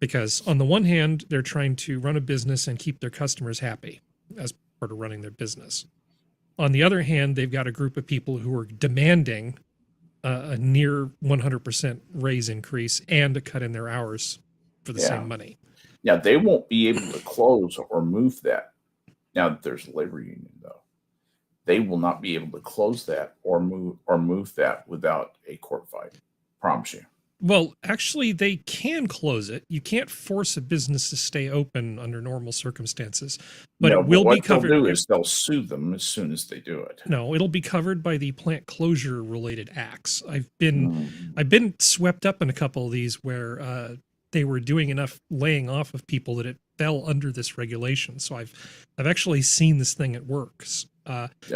Because on the one hand, they're trying to run a business and keep their customers happy as part of running their business. On the other hand, they've got a group of people who are demanding a near 100% raise increase and a cut in their hours for the same money. Now, they won't be able to close or move that. Now that there's a labor union, though, they will not be able to close that or move that without a court fight. Promise you. Well, actually, they can close it. You can't force a business to stay open under normal circumstances, but it will be covered. What they'll do is they'll sue them as soon as they do it. No, it'll be covered by the plant closure related acts. I've been swept up in a couple of these where they were doing enough laying off of people that it fell under this regulation. So I've actually seen this thing at work.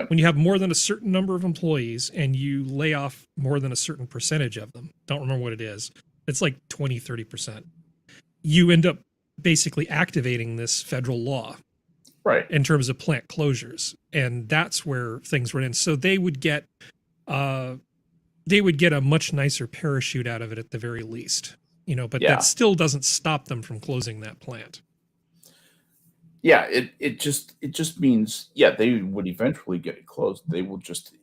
When you have more than a certain number of employees and you lay off more than a certain percentage of them, don't remember what it is, it's like 20, 30%, you end up basically activating this federal law. Right. in terms of plant closures. And that's where things run in. So they would get a much nicer parachute out of it at the very least, you know, but that still doesn't stop them from closing that plant. Yeah, it just means, they would eventually get it closed. They will just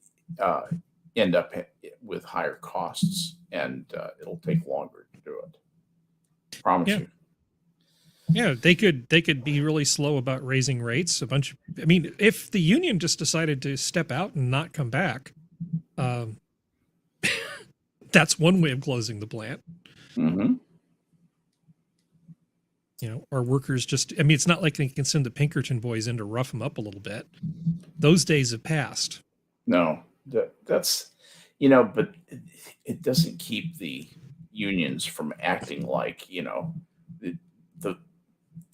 end up with higher costs, and it'll take longer to do it. Promise you. Yeah, they could be really slow about raising rates. I mean, if the union just decided to step out and not come back, that's one way of closing the plant. Mm-hmm. You know, our workers just, I mean, it's not like they can send the Pinkerton boys in to rough them up a little bit. Those days have passed. No, that's, you know, but it doesn't keep the unions from acting like, you know,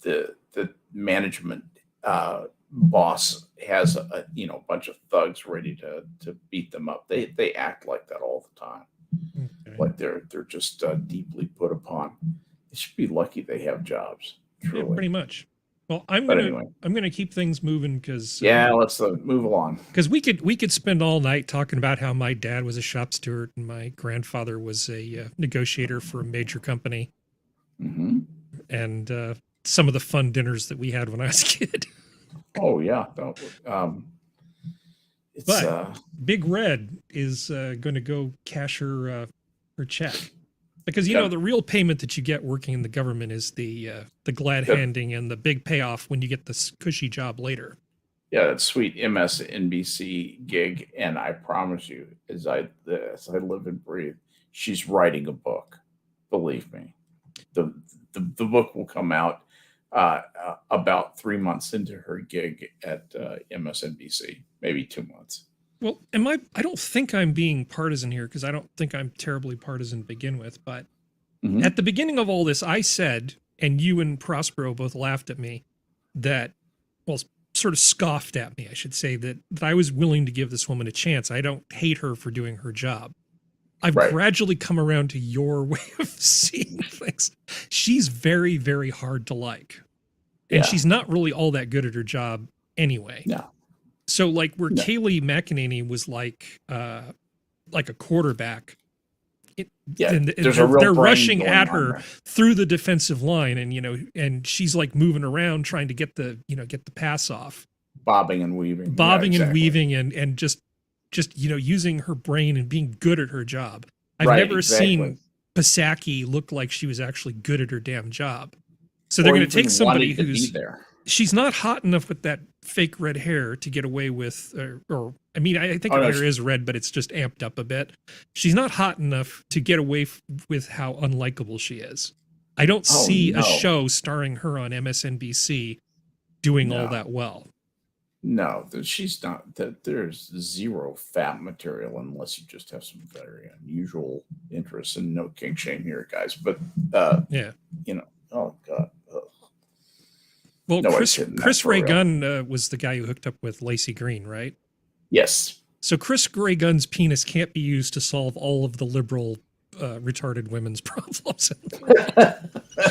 the management boss has a bunch of thugs ready to beat them up. They act like that all the time. Okay. Like they're just deeply put upon. They should be lucky they have jobs. Truly. Yeah, pretty much. Well, I'm gonna keep things moving because let's move along. Because we could spend all night talking about how my dad was a shop steward and my grandfather was a negotiator for a major company, and some of the fun dinners that we had when I was a kid. Oh yeah, but Big Red is going to go cash her check. Because, you know, the real payment that you get working in the government is the glad handing and the big payoff when you get this cushy job later. Yeah, that sweet MSNBC gig. And I promise you, as I live and breathe, she's writing a book. Believe me. The book will come out about 3 months into her gig at MSNBC, maybe 2 months. Well, I don't think I'm being partisan here because I don't think I'm terribly partisan to begin with. But at the beginning of all this, I said, and you and Prospero both laughed at me, sort of scoffed at me, I should say, that I was willing to give this woman a chance. I don't hate her for doing her job. I've gradually come around to your way of seeing things. She's very, very hard to like. And she's not really all that good at her job anyway. No. So like where Kayleigh McEnany was like a quarterback, they're rushing at her through the defensive line, and she's like moving around trying to get the pass off, bobbing and weaving, and just using her brain and being good at her job. I've never seen Pasaki look like she was actually good at her damn job. So they're going to take somebody who's there. She's not hot enough with that fake red hair to get away with, I think her hair is red, but it's just amped up a bit. She's not hot enough to get away with how unlikable she is. I don't see a show starring her on MSNBC doing all that well. No, she's not. There's zero fat material unless you just have some very unusual interests, and no kink shame here, guys. But oh god. Well, Chris Ray Gunn was the guy who hooked up with Lacey Green, right? Yes. So Chris Ray Gunn's penis can't be used to solve all of the liberal retarded women's problems.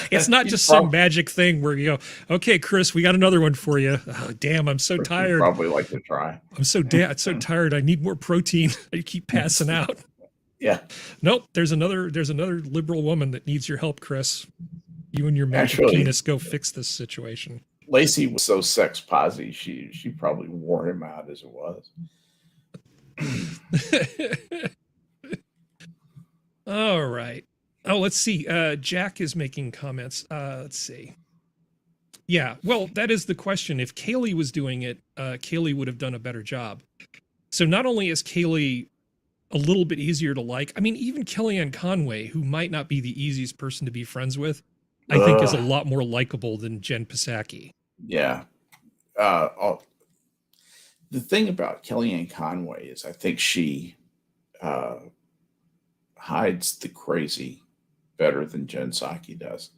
It's not just some magic thing where you go, okay, Chris, we got another one for you. Oh, damn, I'm so tired. Probably like to try. I'm so tired. I need more protein. I keep passing out. Yeah. Nope. There's another liberal woman that needs your help, Chris. You and your magic penis go fix this situation. Lacey was so sex posy, she probably wore him out as it was. All right. Oh, let's see. Jack is making comments. Let's see. Yeah, well, that is the question. If Kayleigh was doing it, Kayleigh would have done a better job. So not only is Kayleigh a little bit easier to like, I mean, even Kellyanne Conway, who might not be the easiest person to be friends with, I think is a lot more likable than Jen Psaki. Yeah. The thing about Kellyanne Conway is I think she hides the crazy better than Jen Psaki does.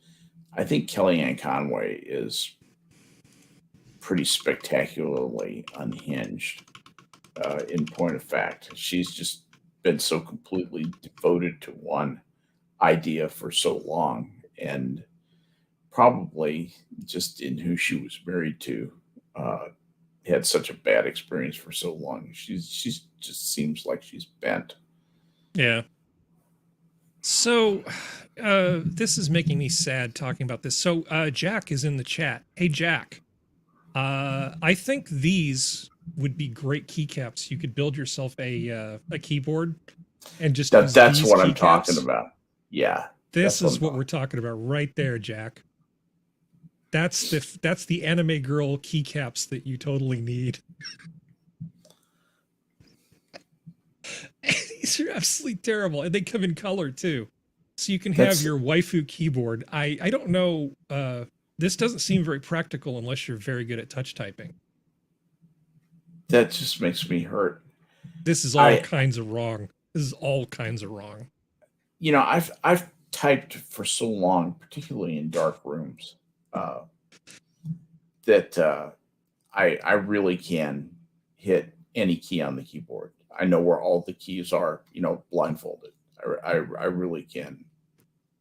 I think Kellyanne Conway is pretty spectacularly unhinged. In point of fact, she's just been so completely devoted to one idea for so long, and probably just in who she was married to, had such a bad experience for so long. She's just seems like she's bent. Yeah. So this is making me sad talking about this. So Jack is in the chat. Hey Jack, I think these would be great keycaps. You could build yourself a keyboard and just use that's these what I'm keycaps. talking about. Yeah. This is what we're talking about right there, Jack. That's the anime girl keycaps that you totally need. These are absolutely terrible, and they come in color too, so you can have your waifu keyboard. I don't know. This doesn't seem very practical unless you're very good at touch typing. That just makes me hurt. This is all kinds of wrong. This is all kinds of wrong. You know, I've typed for so long, particularly in dark rooms, that I really can hit any key on the keyboard. I know where all the keys are, you know, blindfolded. I really can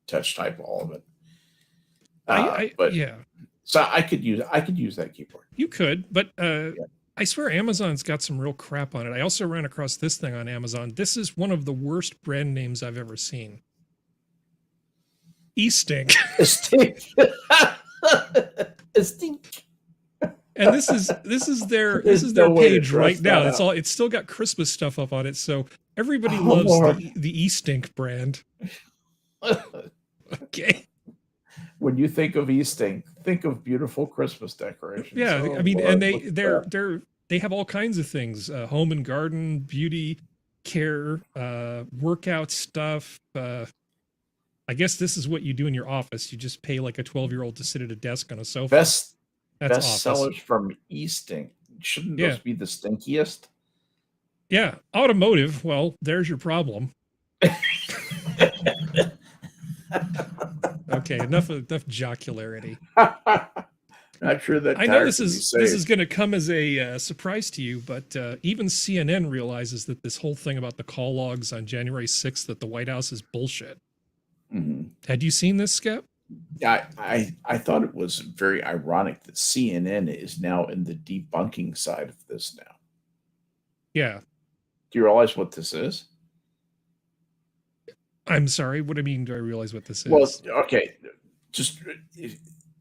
touch type all of it. But yeah. So I could use that keyboard. You could, but I swear Amazon's got some real crap on it. I also ran across this thing on Amazon. This is one of the worst brand names I've ever seen. E-Stink. Stink. Stink. And this is their page right now. It's still got Christmas stuff up on it, so everybody loves the E-Stink brand. Okay. When you think of E-Stink, think of beautiful Christmas decorations. Yeah, I mean, and they have all kinds of things: home and garden, beauty, care, workout stuff. I guess this is what you do in your office. You just pay like a 12-year-old to sit at a desk on a sofa. Best sellers from E-Stink. Shouldn't those be the stinkiest? Yeah. Automotive. Well, there's your problem. Okay. Enough jocularity. Not sure that I know this is going to come as a surprise to you, but even CNN realizes that this whole thing about the call logs on January 6th, that the White House is bullshit. Mm-hmm. Had you seen this, Skep? I thought it was very ironic that CNN is now in the debunking side of this now. Yeah. Do you realize what this is? I'm sorry. What do you mean? Do I realize what this is? Well, okay.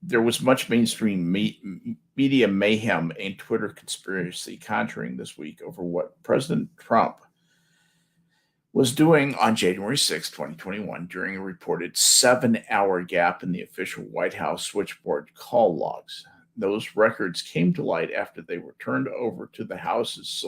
There was much mainstream media mayhem and Twitter conspiracy conjuring this week over what President Trump was doing on January 6, 2021, during a reported 7-hour gap in the official White House switchboard call logs. Those records came to light after they were turned over to the House's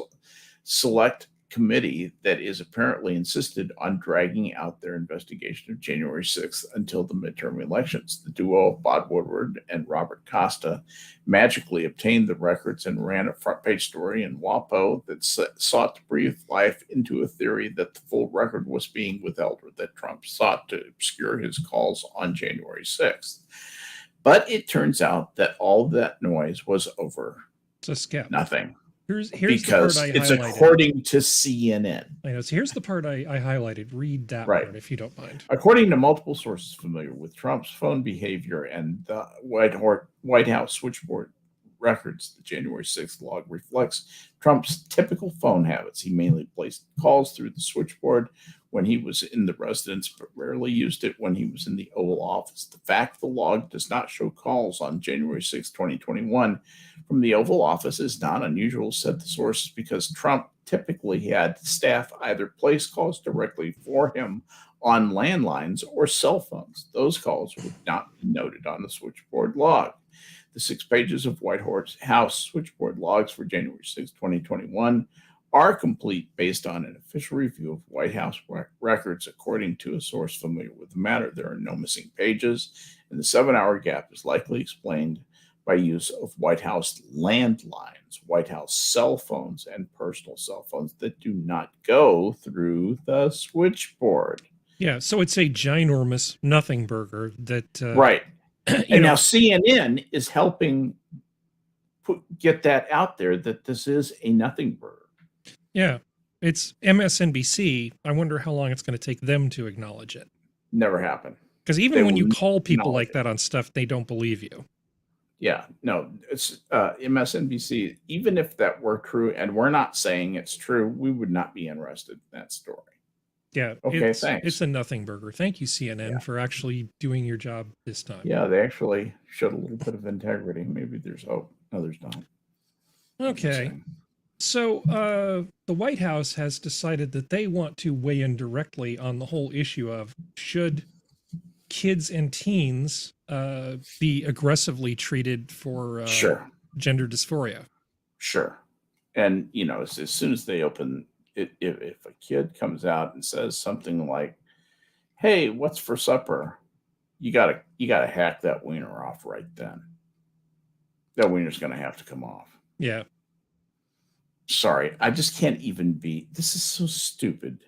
select committee that is apparently insisted on dragging out their investigation of January 6th until the midterm elections. The duo of Bob Woodward and Robert Costa magically obtained the records and ran a front-page story in WAPO that sought to breathe life into a theory that the full record was being withheld, or that Trump sought to obscure his calls on January 6th. But it turns out that all that noise was over. It's a Skep. Nothing. Here's because the part it's according to CNN. I know. So here's the part I highlighted. Read that part if you don't mind. According to multiple sources familiar with Trump's phone behavior and the White House switchboard records, the January 6th log reflects Trump's typical phone habits. He mainly placed calls through the switchboard when he was in the residence, but rarely used it when he was in the Oval Office. The fact the log does not show calls on January 6, 2021 from the Oval Office is not unusual, said the sources, because Trump typically had staff either place calls directly for him on landlines or cell phones. Those calls would not be noted on the switchboard log. The 6 pages of White House switchboard logs for January 6, 2021 are complete based on an official review of White House records, according to a source familiar with the matter. There are no missing pages, and the 7-hour gap is likely explained by use of White House landlines, White House cell phones, and personal cell phones that do not go through the switchboard. Yeah, so it's a ginormous nothing burger that... right. And now CNN is helping get that out there, that this is a nothing burger. Yeah, it's MSNBC. I wonder how long it's going to take them to acknowledge it. Never happened. Because even when you call people like that on stuff, they don't believe you. Yeah, no, it's MSNBC. Even if that were true, and we're not saying it's true, we would not be interested in that story. Yeah, Okay, it's thanks. a nothing burger. Thank you, CNN, Yeah. for actually doing your job this time. Yeah, they actually showed a little bit of integrity. Maybe there's hope. No, there's not. Okay. So the White House has decided that they want to weigh in directly on the whole issue of should kids and teens be aggressively treated for Sure. gender dysphoria. Sure. And, you know, as soon as they open it, if a kid comes out and says something like, "Hey, what's for supper?" You gotta hack that wiener off right then. That wiener's gonna have to come off. Yeah. Sorry, I just can't even be. This is so stupid.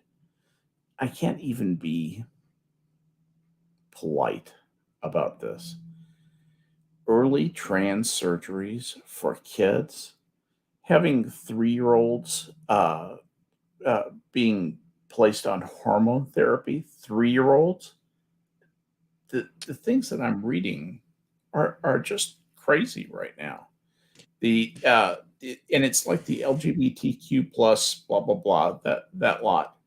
I can't even be polite about this. Early trans surgeries for kids, having 3-year-olds being placed on hormone therapy, 3-year-olds. The things that I'm reading are just crazy right now. And it's like the LGBTQ plus blah blah blah that lot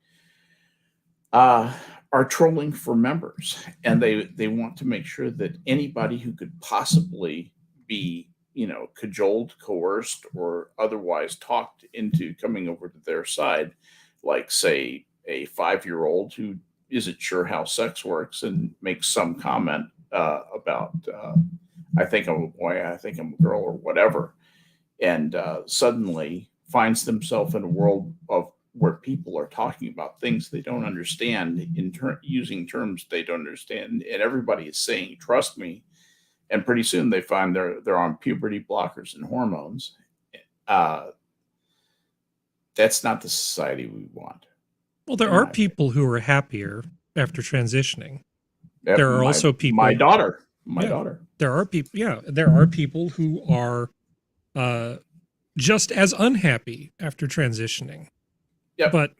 are trolling for members, and they want to make sure that anybody who could possibly be, you know, cajoled, coerced, or otherwise talked into coming over to their side, like say a 5-year-old who isn't sure how sex works and makes some comment about I think I'm a boy, I think I'm a girl, or whatever, and suddenly finds themselves in a world of where people are talking about things they don't understand using terms they don't understand, and everybody is saying, "Trust me," and pretty soon they find they're on puberty blockers and hormones. That's not the society we want. Well, there are people who are happier after transitioning. Yep, there are also people. My daughter. There are people. Yeah, there are people who are just as unhappy after transitioning. Yep. But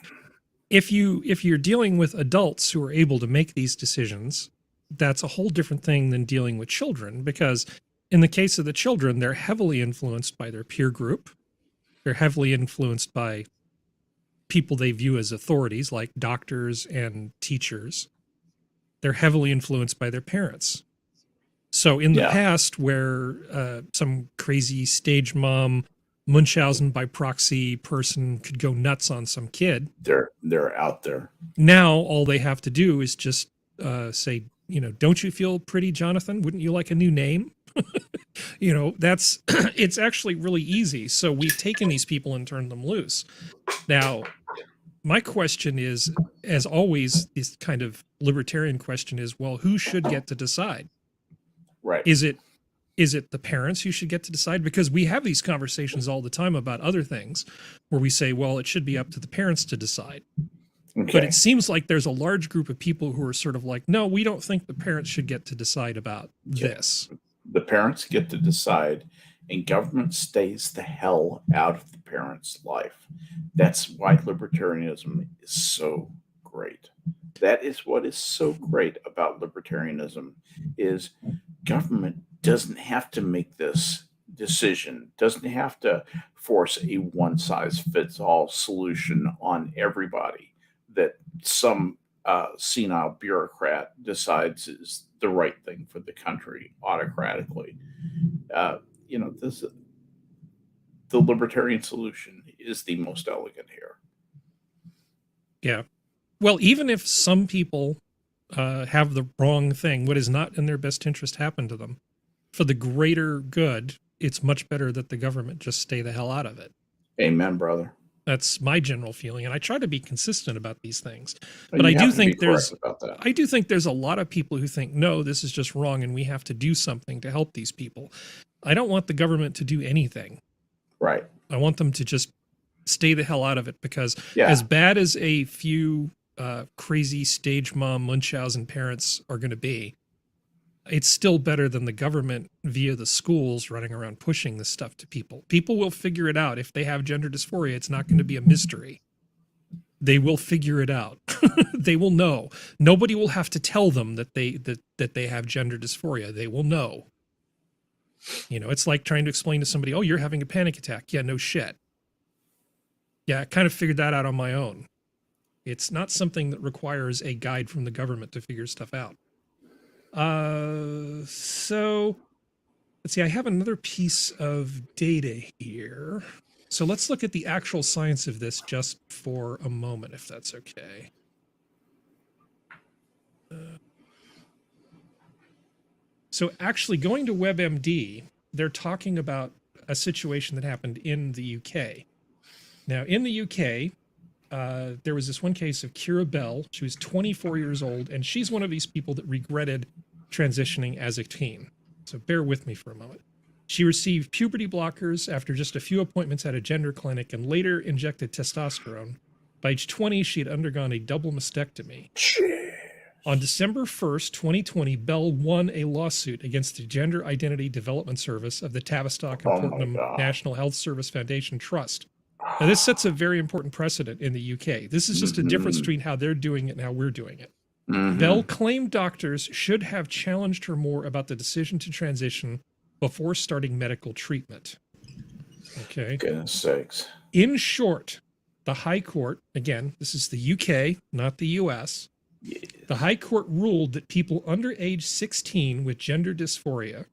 if you're dealing with adults who are able to make these decisions, that's a whole different thing than dealing with children, because in the case of the children, they're heavily influenced by their peer group. They're heavily influenced by people they view as authorities, like doctors and teachers. They're heavily influenced by their parents. So in the past, where some crazy stage mom, Munchausen by proxy person could go nuts on some kid, they're out there. Now all they have to do is just say, you know, "Don't you feel pretty, Jonathan? Wouldn't you like a new name?" You know, that's it's actually really easy. So we've taken these people and turned them loose. Now, my question is, as always, this kind of libertarian question is, well, who should get to decide? Right. Is it the parents who should get to decide? Because we have these conversations all the time about other things where we say, well, it should be up to the parents to decide. Okay. But it seems like there's a large group of people who are sort of like, no, we don't think the parents should get to decide about this. The parents get to decide, and government stays the hell out of the parents' life. That's why libertarianism is so great. That is what is so great about libertarianism, is government doesn't have to make this decision, doesn't have to force a one-size-fits-all solution on everybody that some senile bureaucrat decides is the right thing for the country autocratically. You know, the libertarian solution is the most elegant here. Yeah. Well, even if some people have the wrong thing, what is not in their best interest happen to them, for the greater good, it's much better that the government just stay the hell out of it. Amen, brother. That's my general feeling, and I try to be consistent about these things. But I do think there's a lot of people who think, no, this is just wrong, and we have to do something to help these people. I don't want the government to do anything. Right. I want them to just stay the hell out of it, because as bad as a few crazy stage mom Munchausen parents are going to be, it's still better than the government via the schools running around pushing this stuff to people. People will figure it out. If they have gender dysphoria, it's not going to be a mystery. They will figure it out. They will know. Nobody will have to tell them that they have gender dysphoria. They will know. You know, it's like trying to explain to somebody, oh, you're having a panic attack. Yeah, no shit. Yeah, I kind of figured that out on my own. It's not something that requires a guide from the government to figure stuff out. So let's see, I have another piece of data here. So let's look at the actual science of this just for a moment, if that's okay. So actually going to WebMD, they're talking about a situation that happened in the UK. Now, in the UK, there was this one case of Kira Bell. She was 24 years old, and she's one of these people that regretted transitioning as a teen. So bear with me for a moment. She received puberty blockers after just a few appointments at a gender clinic and later injected testosterone. By age 20, she had undergone a double mastectomy. On December 1st, 2020, Bell won a lawsuit against the Gender Identity Development Service of the Tavistock and Fortnum National Health Service Foundation Trust. Now, this sets a very important precedent in the UK. This is just a difference between how they're doing it and how we're doing it. Bell claimed doctors should have challenged her more about the decision to transition before starting medical treatment. Okay. Goodness sakes. In short, the High Court, again, this is the UK, not the US. Yeah. The High Court ruled that people under age 16 with gender dysphoria,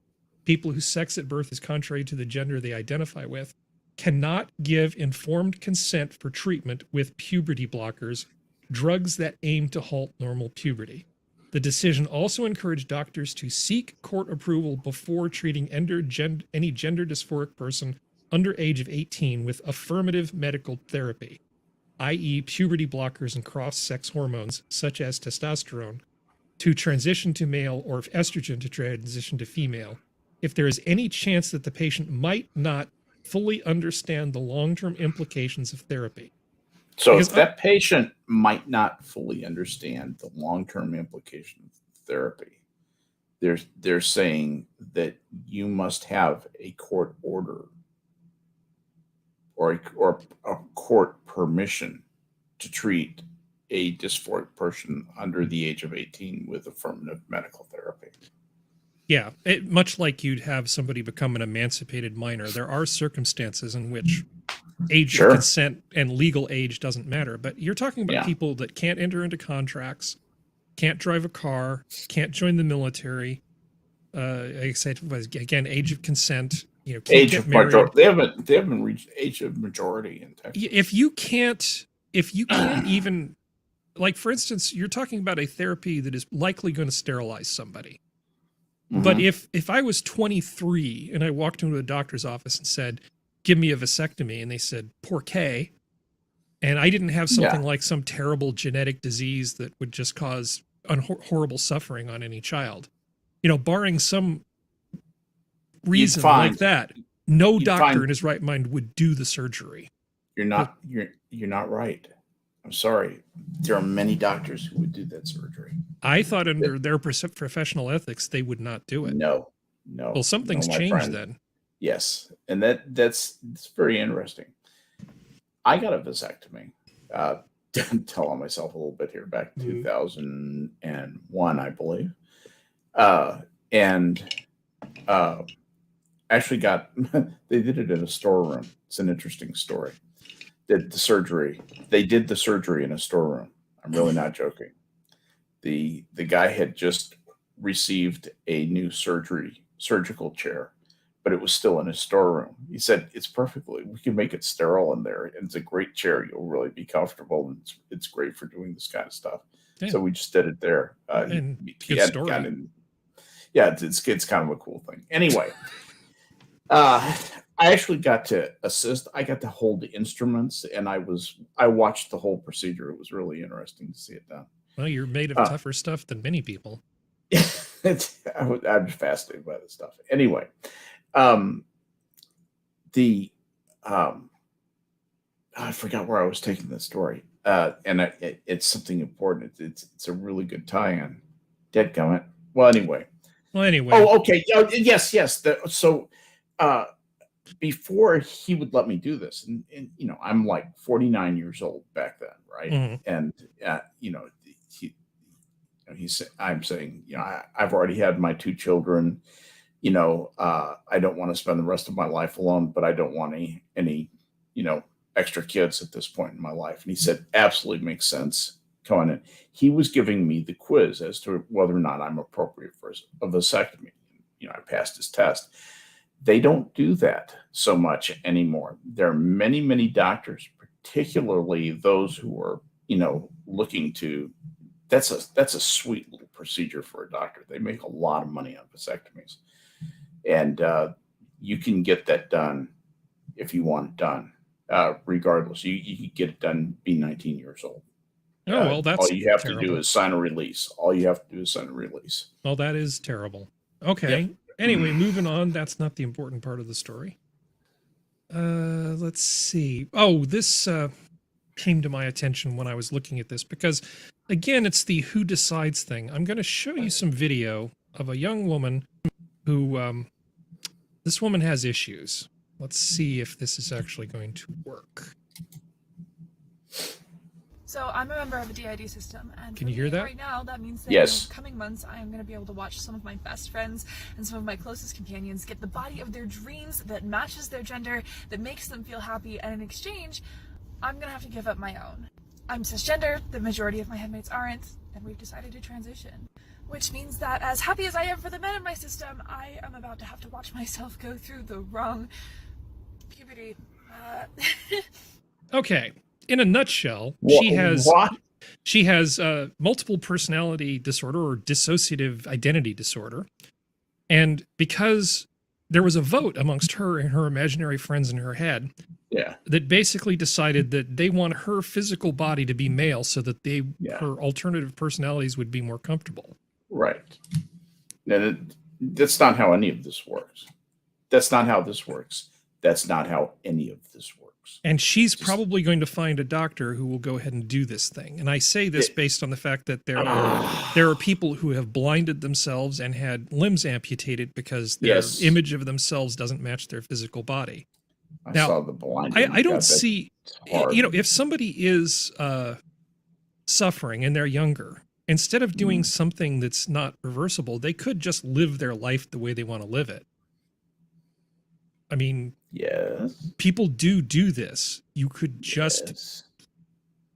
people whose sex at birth is contrary to the gender they identify with, cannot give informed consent for treatment with puberty blockers, drugs that aim to halt normal puberty. The decision also encouraged doctors to seek court approval before treating any gender dysphoric person under age of 18 with affirmative medical therapy, i.e. puberty blockers and cross-sex hormones such as testosterone, to transition to male or estrogen to transition to female, if there is any chance that the patient might not fully understand the long-term implications of therapy. So because if that patient might not fully understand the long-term implications of therapy, they're saying that you must have a court order or a court permission to treat a dysphoric person under the age of 18 with affirmative medical therapy. Yeah, much like you'd have somebody become an emancipated minor, there are circumstances in which age of consent and legal age doesn't matter. But you're talking about people that can't enter into contracts, can't drive a car, can't join the military. Like I said, again, age of consent. You know, can't get married. They haven't reached age of majority in Texas. If you can't even, like for instance, you're talking about a therapy that is likely going to sterilize somebody. But if I was 23 and I walked into a doctor's office and said, give me a vasectomy, and they said, "Por qué?" and I didn't have something like some terrible genetic disease that would just cause horrible suffering on any child, you know, barring some reason like that, no doctor in his right mind would do the surgery. You're not right. I'm sorry. There are many doctors who would do that surgery. I thought under their professional ethics, they would not do it. No. Well, something's changed then. Yes. And that's very interesting. I got a vasectomy. Tell on myself a little bit here, back in 2001, I believe. Actually they did it in a storeroom. It's an interesting story. They did the surgery in a storeroom. I'm really not joking. The guy had just received a new surgical chair, but it was still in his storeroom. He said, we can make it sterile in there. And it's a great chair. You'll really be comfortable. And it's great for doing this kind of stuff. Yeah. So we just did it there. Good story. It's kind of a cool thing. Anyway, I actually got to assist. I got to hold the instruments, and I watched the whole procedure. It was really interesting to see it done. Well, you're made of tougher stuff than many people. I'm fascinated by this stuff. Anyway, I forgot where I was taking this story, and it's something important. It's a really good tie-in. Dadgummit. Well, anyway. Oh, okay. Yes. Before he would let me do this, and you know, I'm like 49 years old back then, right? And you know, I'm saying, you know, I've already had my 2 children. I don't want to spend the rest of my life alone, but I don't want any extra kids at this point in my life. And he said, absolutely makes sense. Come on in. He was giving me the quiz as to whether or not I'm appropriate for a vasectomy. I passed his test. They don't do that so much anymore. There are many, many doctors, particularly those who are, looking to, that's a sweet little procedure for a doctor. They make a lot of money on vasectomies. And you can get that done if you want it done, regardless. You can get it done being 19 years old. Oh, well, that's all you have terrible. to do is sign a release. All you have to do is sign a release. Well, that is terrible. Okay. Yep. Anyway, moving on. That's not the important part of the story. Let's see. Oh, this came to my attention when I was looking at this because, again, it's the who decides thing. I'm going to show you some video of a young woman who, this woman has issues. Let's see if this is actually going to work. So I'm a member of the DID system, and can you hear that? Right now, that means that yes. in the coming months, I am going to be able to watch some of my best friends and some of my closest companions get the body of their dreams that matches their gender, that makes them feel happy, and in exchange, I'm going to have to give up my own. I'm cisgender, the majority of my headmates aren't, and we've decided to transition. Which means that as happy as I am for the men in my system, I am about to have to watch myself go through the wrong puberty. Okay. In a nutshell, she has multiple personality disorder or dissociative identity disorder. And because there was a vote amongst her and her imaginary friends in her head that basically decided that they want her physical body to be male so that her alternative personalities would be more comfortable. Right. Now, that's not how any of this works. That's not how this works. That's not how any of this works. And she's probably going to find a doctor who will go ahead and do this thing. And I say this based on the fact that there are people who have blinded themselves and had limbs amputated because their image of themselves doesn't match their physical body. I saw the blind. I don't see, if somebody is suffering and they're younger, instead of doing something that's not reversible, they could just live their life the way they want to live it. I mean, people do this. You could just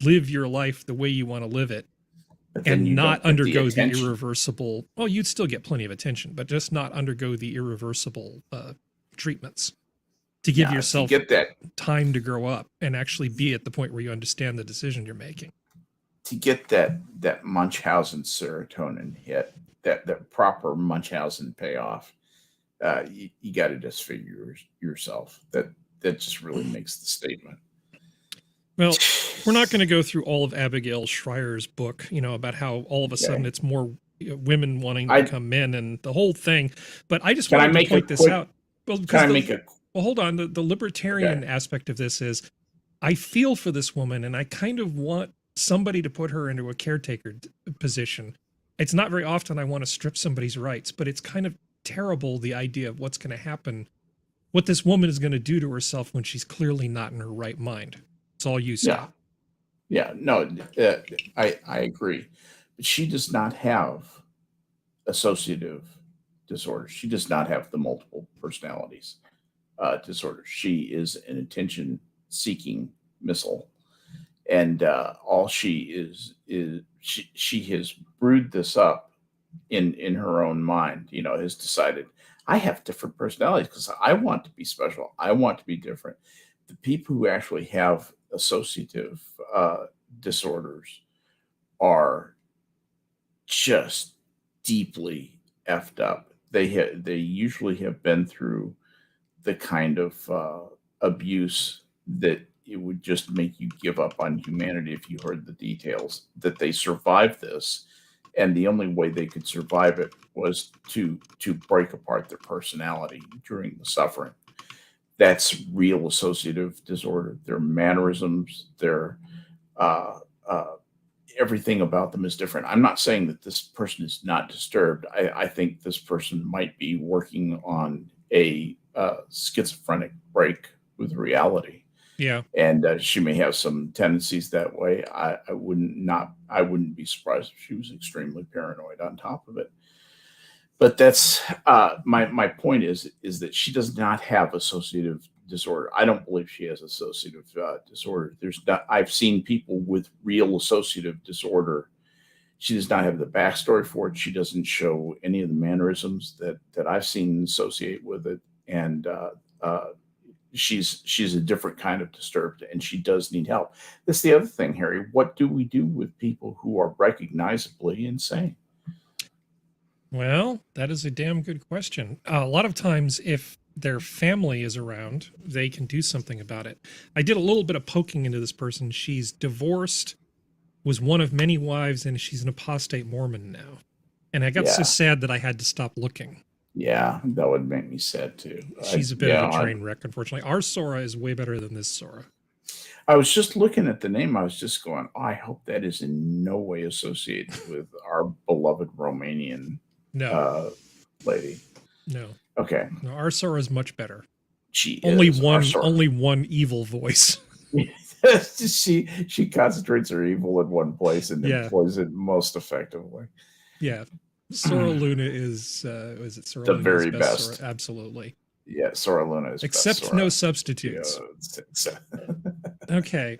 live your life the way you want to live it and not undergo the irreversible. Well, you'd still get plenty of attention, but just not undergo the irreversible treatments to give yourself time to grow up and actually be at the point where you understand the decision you're making. To get that Munchausen serotonin hit, that proper Munchausen payoff. You got to disfigure yourself. That just really makes the statement. Well, we're not going to go through all of Abigail Schreier's book, about how all of a sudden it's more women wanting to become men and the whole thing. But I just wanted to point this out. Well, hold on. The libertarian aspect of this is I feel for this woman and I kind of want somebody to put her into a caretaker position. It's not very often I want to strip somebody's rights, but it's kind of terrible, the idea of what's going to happen, what this woman is going to do to herself when she's clearly not in her right mind. It's all you say. No, I agree. But she does not have associative disorder. She does not have the multiple personalities disorder. She is an attention-seeking missile. And all she is she has brewed this up in her own mind, has decided, I have different personalities because I want to be special. I want to be different. The people who actually have associative disorders are just deeply effed up. They usually have been through the kind of abuse that it would just make you give up on humanity if you heard the details, that they survived this. And the only way they could survive it was to break apart their personality during the suffering. That's real associative disorder. Their mannerisms, their everything about them is different. I'm not saying that this person is not disturbed. I think this person might be working on a schizophrenic break with reality. Yeah, and she may have some tendencies that way. I wouldn't be surprised if she was extremely paranoid on top of it. But that's my point is that she does not have associative disorder. I don't believe she has associative disorder. I've seen people with real associative disorder. She does not have the backstory for it. She doesn't show any of the mannerisms that I've seen associate with it, and she's a different kind of disturbed, and she does need help. That's the other thing, Harry. What do we do with people who are recognizably insane? Well, that is a damn good question. A lot of times, if their family is around, they can do something about it. I did a little bit of poking into this person. She's divorced, was one of many wives, and she's an apostate Mormon now. And I got so sad that I had to stop looking. Yeah, that would make me sad too. She's a bit of a train wreck, unfortunately. Our Sora is way better than this Sora. I was just looking at the name. I was just going, I hope that is in no way associated with our beloved Romanian lady. No. Okay. No, our Sora is much better. She only one evil voice. she concentrates her evil in one place and employs it most effectively. Yeah. Sora Luna is it Sora the Luna's very best. Sora? Absolutely. Yeah, Sora Luna is except best no substitutes. Okay.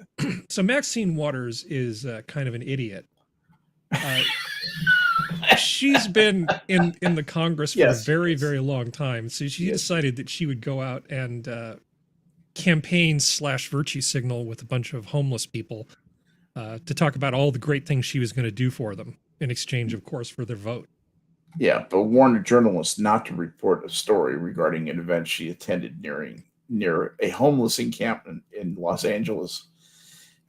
So Maxine Waters is kind of an idiot. She's been in the Congress for a very, very long time. So she decided that she would go out and campaign / virtue signal with a bunch of homeless people to talk about all the great things she was going to do for them in exchange, of course, for their vote. Yeah, but warned a journalist not to report a story regarding an event she attended near a homeless encampment in Los Angeles.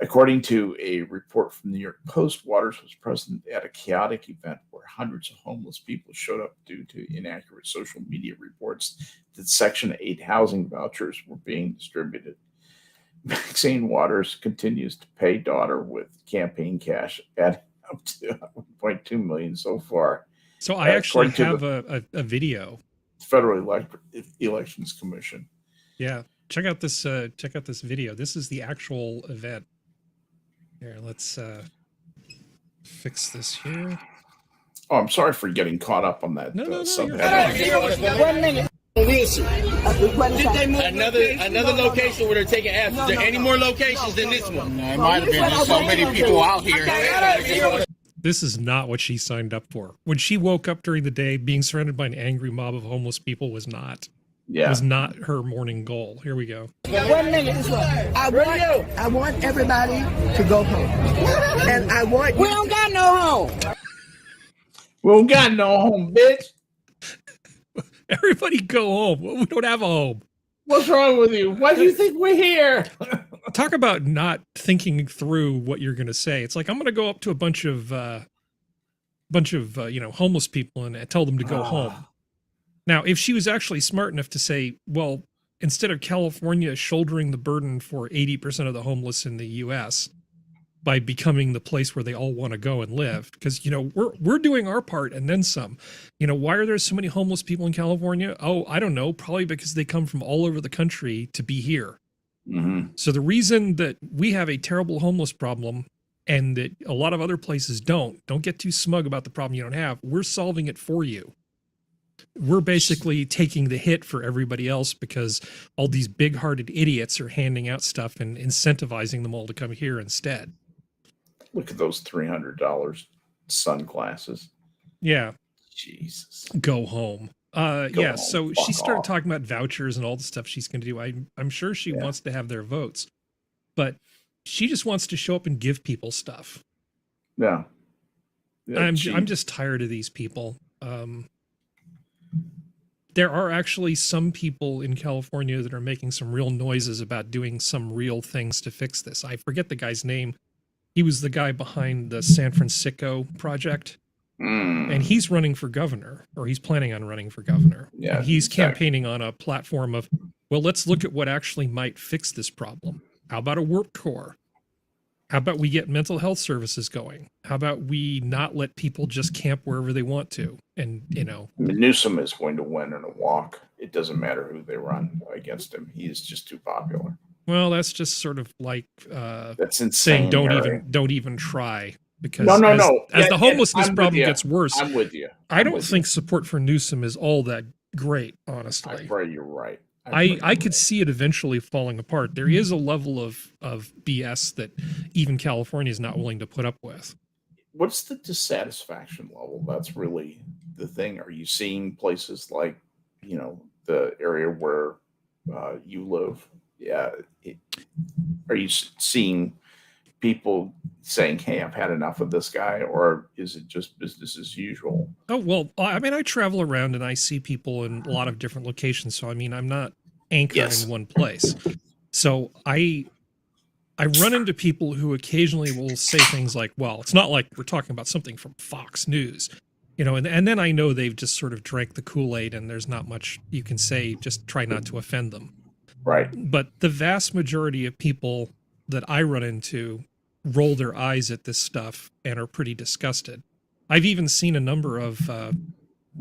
According to a report from the New York Post, Waters was present at a chaotic event where hundreds of homeless people showed up due to inaccurate social media reports that Section 8 housing vouchers were being distributed. Maxine Waters continues to pay daughter with campaign cash, adding up to $1.2 million so far. So I actually have a video. Federal Elections Commission. Yeah, check out this video. This is the actual event. Here, let's fix this here. Oh, I'm sorry for getting caught up on that. No, 1 minute. Another location where they're taking abs. Is there any more locations than this one? It might have been. There's so many people out here. This is not what she signed up for. When she woke up during the day, being surrounded by an angry mob of homeless people was not her morning goal. Here we go. 1 minute. I want everybody to go home. And I want we don't got no home. We don't got no home, bitch. Everybody go home. We don't have a home. What's wrong with you? Why do you think we're here? Talk about not thinking through what you're going to say. It's like, I'm going to go up to a bunch of homeless people and tell them to go home. Now, if she was actually smart enough to say, well, instead of California shouldering the burden for 80% of the homeless in the U.S. by becoming the place where they all want to go and live, because, we're doing our part and then some. Why are there so many homeless people in California? Oh, I don't know. Probably because they come from all over the country to be here. Mm-hmm. So the reason that we have a terrible homeless problem and that a lot of other places don't get too smug about the problem you don't have. We're solving it for you. We're basically taking the hit for everybody else because all these big-hearted idiots are handing out stuff and incentivizing them all to come here instead. Look at those $300 sunglasses. Yeah. Jesus. Go home. Home. So she started talking about vouchers and all the stuff she's going to do. I'm sure she wants to have their votes, but she just wants to show up and give people stuff. Yeah. I'm just tired of these people. There are actually some people in California that are making some real noises about doing some real things to fix this. I forget the guy's name. He was the guy behind the San Francisco project. And he's running for governor, or he's planning on running for governor. Yeah, and he's campaigning on a platform of, well, let's look at what actually might fix this problem. How about a work core? How about we get mental health services going? How about we not let people just camp wherever they want to? And, Newsom is going to win in a walk. It doesn't matter who they run against him. He is just too popular. Well, that's just sort of like that's insane, saying don't even try. because no. as the Yeah, homelessness I'm with problem you. gets worse, I'm with you. I don't think support for Newsom is all that great, honestly. I pray you're right. I could see it eventually falling apart. There is a level of BS that even California is not willing to put up with. What's the dissatisfaction level? That's really the thing. Are you seeing places like, the area where you live? Yeah. Are you seeing people saying, "Hey, I've had enough of this guy," or is it just business as usual? Oh, well, I mean, I travel around and I see people in a lot of different locations. So, I mean, I'm not anchored in one place. So I run into people who occasionally will say things like, well, it's not like we're talking about something from Fox News, and then I know they've just sort of drank the Kool-Aid and there's not much you can say, just try not to offend them. Right. But the vast majority of people that I run into roll their eyes at this stuff and are pretty disgusted. I've even seen a number of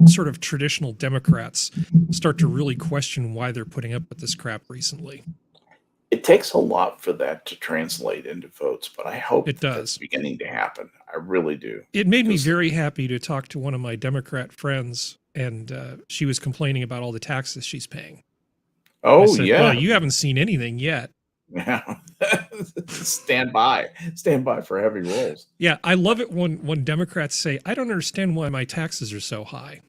sort of traditional Democrats start to really question why they're putting up with this crap recently. It takes a lot for that to translate into votes, but I hope it does. That's beginning to happen. I really do. It made me very happy to talk to one of my Democrat friends, and she was complaining about all the taxes she's paying. Oh, I said, yeah. well, you haven't seen anything yet. Yeah. Stand by for heavy rolls. Yeah, I love it when Democrats say, I don't understand why my taxes are so high.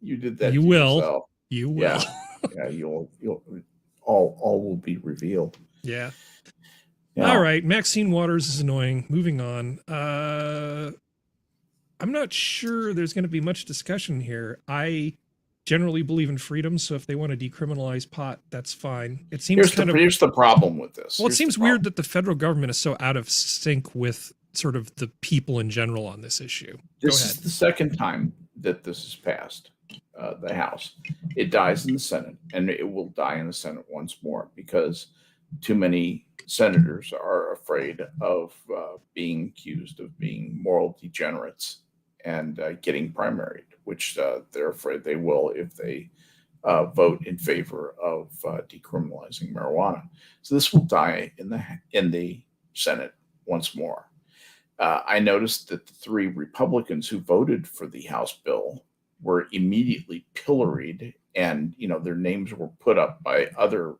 You did that. You to will. Yourself. You will. Yeah, you'll all will be revealed. Yeah. All right. Maxine Waters is annoying. Moving on. I'm not sure there's going to be much discussion here. I generally believe in freedom, so if they want to decriminalize pot, that's fine. It seems here's the problem with this. Well, it seems weird that the federal government is so out of sync with sort of the people in general on this issue. This is the second time that this has passed the House. It dies in the Senate, and it will die in the Senate once more because too many senators are afraid of being accused of being moral degenerates and getting primaried, which they're afraid they will if they vote in favor of decriminalizing marijuana. So this will die in the Senate once more. I noticed that the 3 Republicans who voted for the House bill were immediately pilloried, and their names were put up by other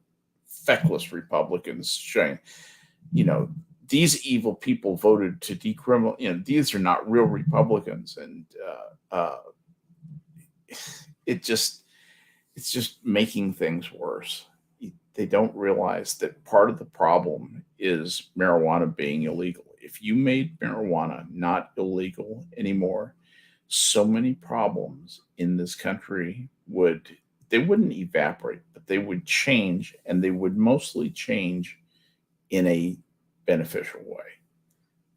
feckless Republicans saying, these evil people voted to decriminalize. These are not real Republicans, and it's just making things worse. They don't realize that part of the problem is marijuana being illegal. If you made marijuana not illegal anymore, so many problems in this country wouldn't evaporate, but they would change, and they would mostly change in a beneficial way.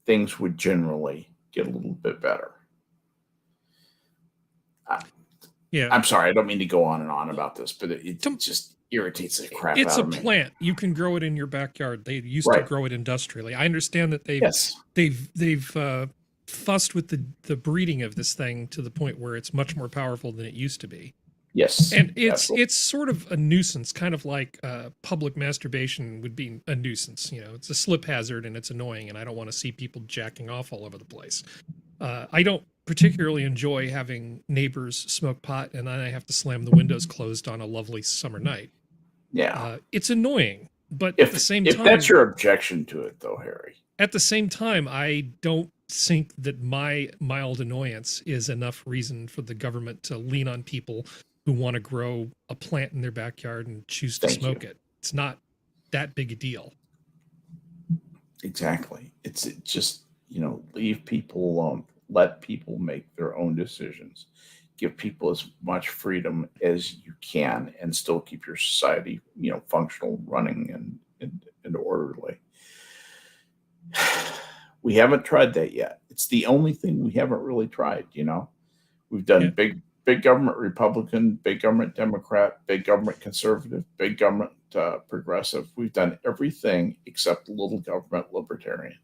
Things would generally get a little bit better. Yeah, I'm sorry, I don't mean to go on and on about this, but it just irritates the crap out of me. It's a plant. You can grow it in your backyard. They used to grow it industrially. I understand that they've fussed with the breeding of this thing to the point where it's much more powerful than it used to be. Yes. And it's sort of a nuisance, kind of like public masturbation would be a nuisance. It's a slip hazard and it's annoying, and I don't want to see people jacking off all over the place. I don't particularly enjoy having neighbors smoke pot and then I have to slam the windows closed on a lovely summer night. Yeah. It's annoying, but at the same time... If that's your objection to it, though, Harry. At the same time, I don't think that my mild annoyance is enough reason for the government to lean on people who want to grow a plant in their backyard and choose to smoke it. It's not that big a deal. Exactly. It's just, leave people alone. Let people make their own decisions. Give people as much freedom as you can and still keep your society, functional, running, and orderly. We haven't tried that yet. It's the only thing we haven't really tried, We've done big government Republican, big government Democrat, big government conservative, big government progressive. We've done everything except little government libertarian.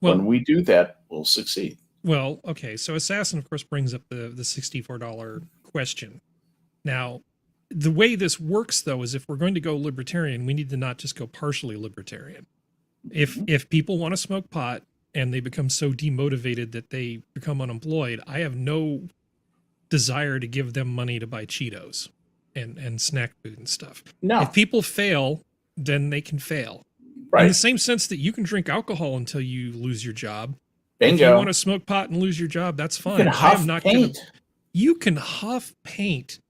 When we do that, we'll succeed. Well, okay. So Assassin, of course, brings up the $64 question. Now, the way this works, though, is if we're going to go libertarian, we need to not just go partially libertarian. If people want to smoke pot and they become so demotivated that they become unemployed, I have no desire to give them money to buy Cheetos and snack food and stuff. No. If people fail, then they can fail. Right. In the same sense that you can drink alcohol until you lose your job. Bingo. If you want to smoke pot and lose your job, that's fine. You can huff paint. You can huff paint.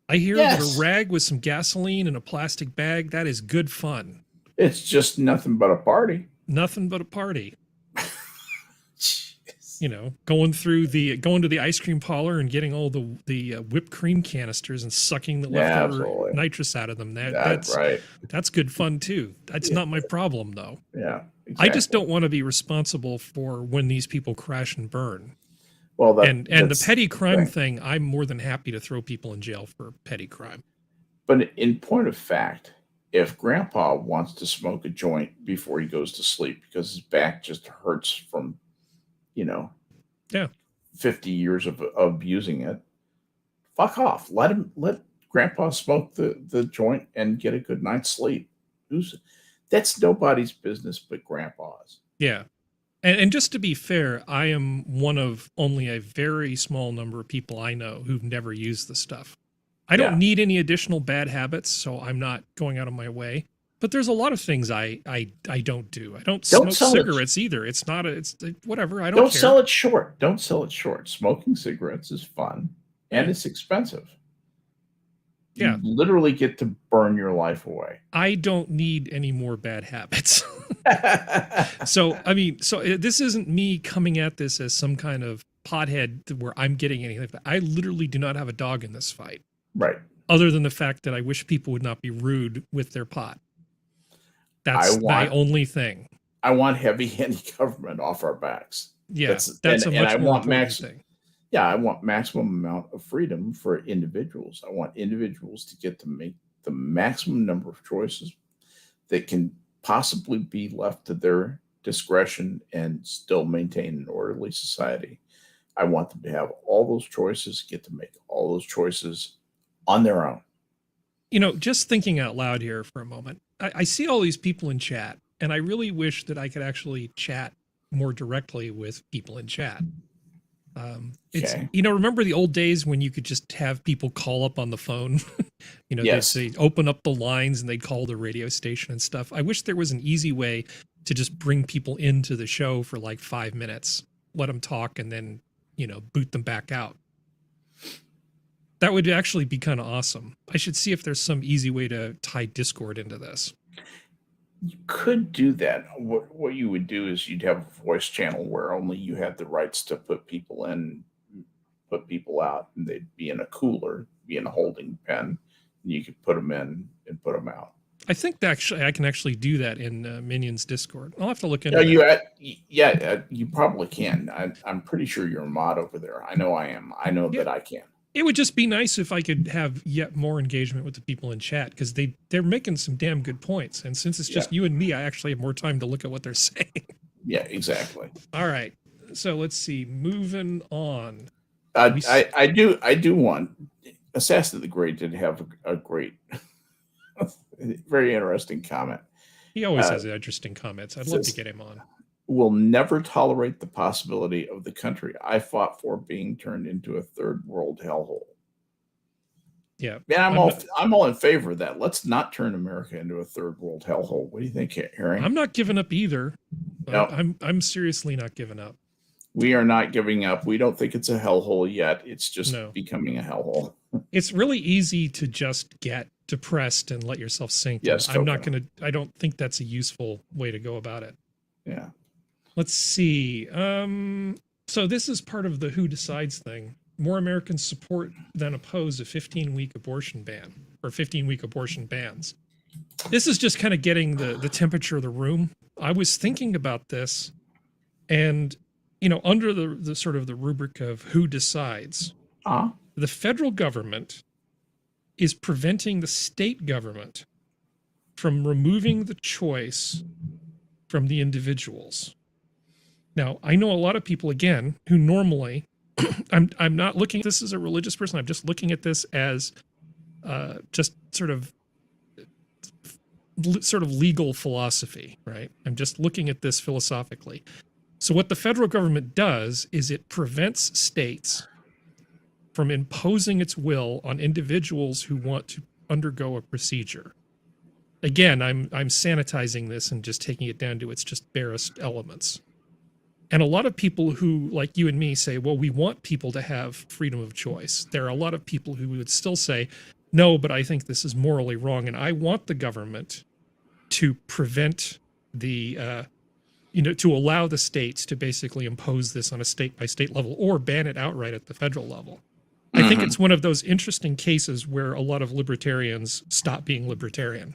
I hear that a rag with some gasoline in a plastic bag, that is good fun. It's just nothing but a party. Nothing but a party. You know, going to the ice cream parlor and getting all the whipped cream canisters and sucking the leftover nitrous out of them. That's right. That's good fun too. That's not my problem though. Yeah. Exactly. I just don't want to be responsible for when these people crash and burn. Well, and the petty crime thing, I'm more than happy to throw people in jail for petty crime. But in point of fact, if Grandpa wants to smoke a joint before he goes to sleep because his back just hurts from 50 years of abusing it, fuck off. Let Grandpa smoke the joint and get a good night's sleep. That's nobody's business but Grandpa's. Yeah. And just to be fair, I am one of only a very small number of people I know who've never used the stuff. I don't need any additional bad habits, so I'm not going out of my way. But there's a lot of things I don't do. I don't smoke cigarettes either. It's whatever. I don't care. Sell it short. Don't sell it short. Smoking cigarettes is fun and it's expensive. Yeah. You literally get to burn your life away. I don't need any more bad habits. So this isn't me coming at this as some kind of pothead where I'm getting anything. I literally do not have a dog in this fight. Right. Other than the fact that I wish people would not be rude with their pot. That's my only thing. I want heavy-handed government off our backs. Yeah, that's a much more important thing. Yeah, I want maximum amount of freedom for individuals. I want individuals to get to make the maximum number of choices that can possibly be left to their discretion and still maintain an orderly society. I want them to have all those choices, get to make all those choices on their own. Just thinking out loud here for a moment, I see all these people in chat, and I really wish that I could actually chat more directly with people in chat. Remember the old days when you could just have people call up on the phone? They'd open up the lines and they'd call the radio station and stuff. I wish there was an easy way to just bring people into the show for like 5 minutes, let them talk, and then, boot them back out. That would actually be kind of awesome. I should see if there's some easy way to tie Discord into this. You could do that. What you would do is you'd have a voice channel where only you had the rights to put people in, put people out, and they'd be in a cooler, be in a holding pen, and you could put them in and put them out. I think that I can actually do that in Minions Discord. I'll have to look into it. You probably can. I'm pretty sure you're a mod over there. I know I am. I know that I can. It would just be nice if I could have yet more engagement with the people in chat, because they're making some damn good points. And since it's just you and me, I actually have more time to look at what they're saying. Yeah, exactly. All right. So let's see. Moving on. I do want Assassin of the Great did have a great, very interesting comment. He always has interesting comments. I'd love to get him on. Will never tolerate the possibility of the country I fought for being turned into a third world hellhole. Yeah, man, I'm all in favor of that. Let's not turn America into a third world hellhole. What do you think, Harry? I'm not giving up either. No. I'm seriously not giving up. We are not giving up. We don't think it's a hellhole yet. It's just becoming a hellhole. It's really easy to just get depressed and let yourself sink. Yes, I don't think that's a useful way to go about it. Yeah. Let's see. So this is part of the Who Decides thing. More Americans support than oppose a 15-week abortion ban, or 15-week abortion bans. This is just kind of getting the temperature of the room. I was thinking about this, and under the sort of the rubric of Who Decides, the federal government is preventing the state government from removing the choice from the individuals. Now, I know a lot of people, again, who normally, I'm not looking at this as a religious person. I'm just looking at this as just sort of legal philosophy, right? I'm just looking at this philosophically. So what the federal government does is it prevents states from imposing its will on individuals who want to undergo a procedure. Again, I'm sanitizing this and just taking it down to its just barest elements. And a lot of people who, like you and me, say, well, we want people to have freedom of choice. There are a lot of people who would still say, no, but I think this is morally wrong, and I want the government to prevent the, to allow the states to basically impose this on a state-by-state level or ban it outright at the federal level. I think it's one of those interesting cases where a lot of libertarians stop being libertarian.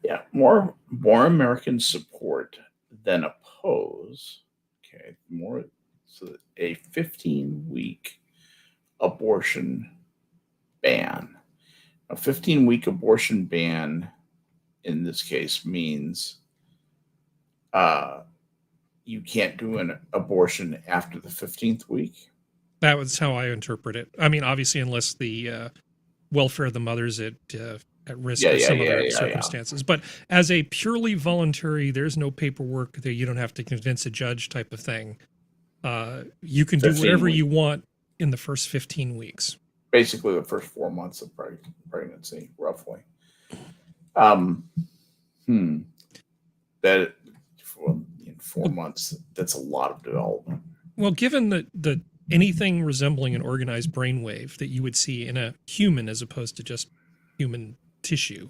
Yeah, more American support than oppose. Okay, more. So a 15-week abortion ban. A 15-week abortion ban in this case means you can't do an abortion after the 15th week. That was how I interpret it. I mean, obviously, unless the welfare of the mother's at risk of some other circumstances. But as a purely voluntary, there's no paperwork that you don't have to convince a judge type of thing. You can do whatever you want in the first 15 weeks. Basically, the first 4 months of pregnancy, roughly. That in 4 months, that's a lot of development. Well, given that anything resembling an organized brainwave that you would see in a human as opposed to just human tissue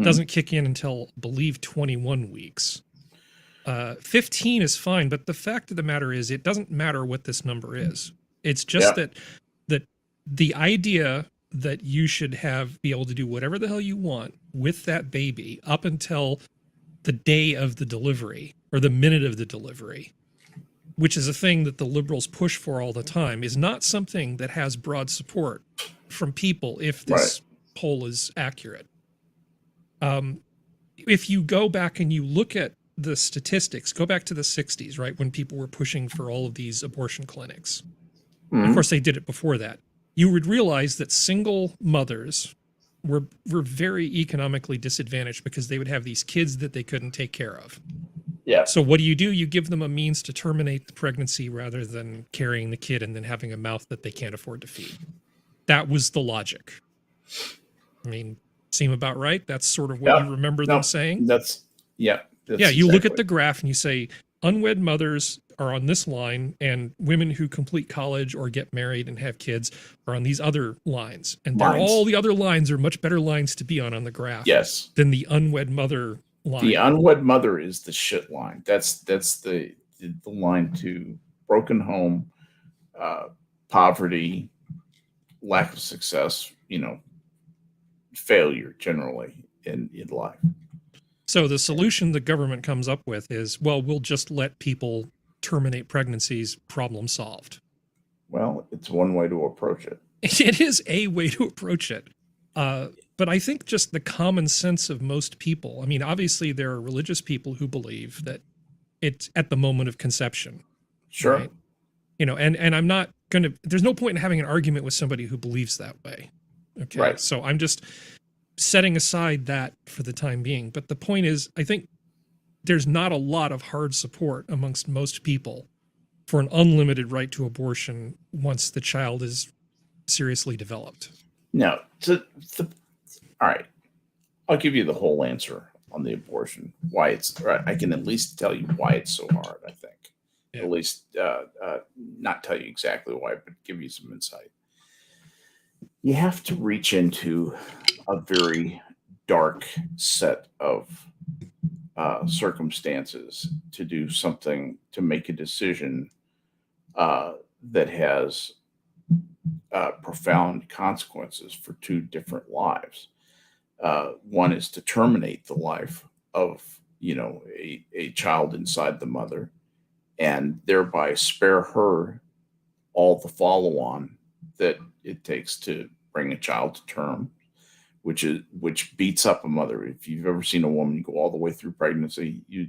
doesn't kick in until, I believe, 21 weeks. 15 is fine, but the fact of the matter is it doesn't matter what this number is. It's just that the idea that you should be able to do whatever the hell you want with that baby up until the day of the delivery or the minute of the delivery, which is a thing that the liberals push for all the time, is not something that has broad support from people if this poll is accurate. If you go back and you look at the statistics, go back to the 60s, right, when people were pushing for all of these abortion clinics. Of course, they did it before that. You would realize that single mothers were very economically disadvantaged because they would have these kids that they couldn't take care of. Yeah. So what do? You give them a means to terminate the pregnancy rather than carrying the kid and then having a mouth that they can't afford to feed. That was the logic. I mean, seem about right? That's sort of what you remember them saying? You look at the graph and you say, unwed mothers are on this line and women who complete college or get married and have kids are on these other lines. And all the other lines are much better lines to be on the graph than the unwed mother line. The unwed mother is the shit line. That's the line to broken home, poverty, lack of success, failure generally in life. So the solution the government comes up with is, well, we'll just let people terminate pregnancies, problem solved. Well, it's one way to approach it. It is a way to approach it. But I think just the common sense of most people, I mean, obviously there are religious people who believe that it's at the moment of conception. Sure. Right? And I'm not going to, there's no point in having an argument with somebody who believes that way. Okay. Right. So I'm just setting aside that for the time being. But the point is, I think there's not a lot of hard support amongst most people for an unlimited right to abortion once the child is seriously developed. No. All right. I'll give you the whole answer on the abortion. Why it's right. I can at least tell you why it's so hard, I think. Yeah. At least not tell you exactly why, but give you some insight. You have to reach into a very dark set of circumstances to do something, to make a decision that has profound consequences for two different lives. One is to terminate the life of, a child inside the mother and thereby spare her all the follow-on that it takes to bring a child to term, which beats up a mother. If you've ever seen a woman go all the way through pregnancy, you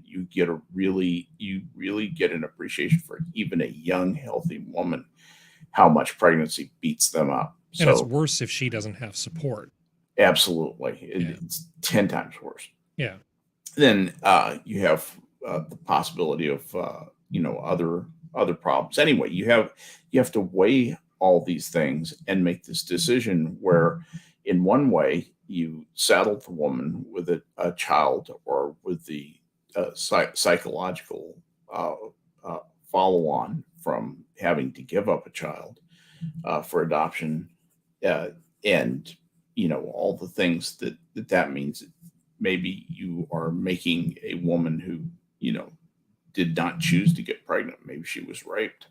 really get an appreciation for even a young, healthy woman, how much pregnancy beats them up. And it's worse if she doesn't have support. Absolutely. It's 10 times worse. Yeah. Then you have the possibility of other problems. Anyway, you have to weigh all these things and make this decision where, in one way, you saddle the woman with a child or with the psychological follow-on from having to give up a child for adoption, and all the things that means. Maybe you are making a woman who did not choose to get pregnant. Maybe she was raped.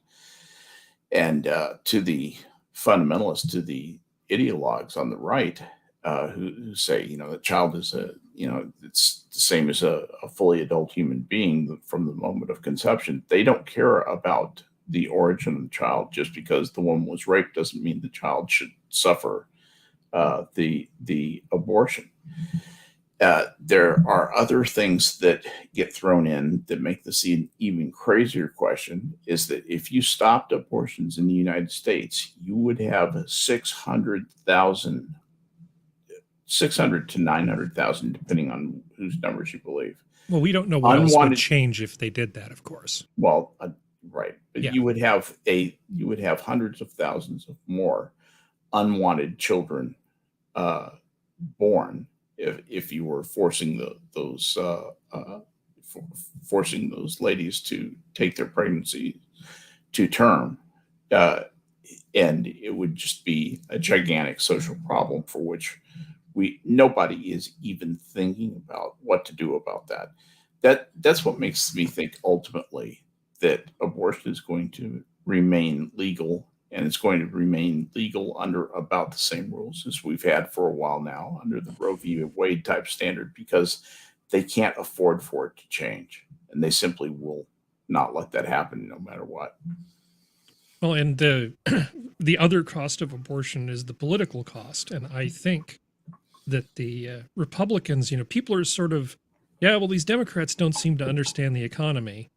And to the fundamentalists, to the ideologues on the right, who say the child is it's the same as a fully adult human being from the moment of conception. They don't care about the origin of the child. Just because the woman was raped doesn't mean the child should suffer the abortion. There are other things that get thrown in that make this an even crazier question, is that if you stopped abortions in the United States, you would have 600 to 900,000, depending on whose numbers you believe. Well, we don't know what else would change if they did that, of course. Well, right. But yeah. you would have hundreds of thousands of more unwanted children born if you were forcing those ladies to take their pregnancy to term, and it would just be a gigantic social problem for which nobody is even thinking about what to do about that. That's what makes me think ultimately that abortion is going to remain legal. And it's going to remain legal under about the same rules as we've had for a while now, under the Roe v. Wade type standard, because they can't afford for it to change. And they simply will not let that happen no matter what. Well, and the other cost of abortion is the political cost. And I think that the Republicans, people are sort of, well, these Democrats don't seem to understand the economy.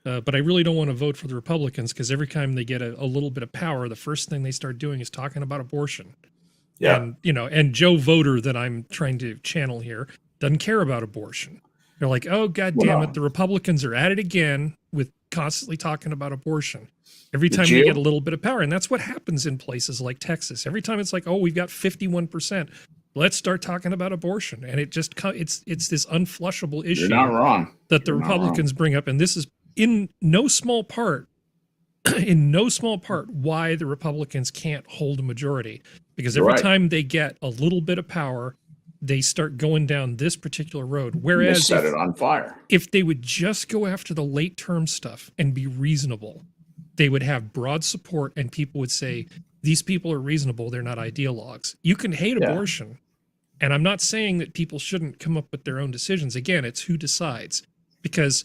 But I really don't want to vote for the Republicans, because every time they get a little bit of power, the first thing they start doing is talking about abortion. Yeah. And Joe Voter, that I'm trying to channel here, doesn't care about abortion. They're like, oh, God damn it, the Republicans are at it again with constantly talking about abortion. Every time they get a little bit of power. And that's what happens in places like Texas. Every time it's like, oh, we've got 51%. Let's start talking about abortion. And it just it's this unflushable issue. You're not wrong. That the Republicans bring up. And this is in no small part, why the Republicans can't hold a majority. Because every time they get a little bit of power, they start going down this particular road. Whereas set it on fire. If they would just go after the late term stuff and be reasonable, they would have broad support, and people would say, these people are reasonable, they're not ideologues. You can hate abortion. And I'm not saying that people shouldn't come up with their own decisions. Again, it's who decides. Because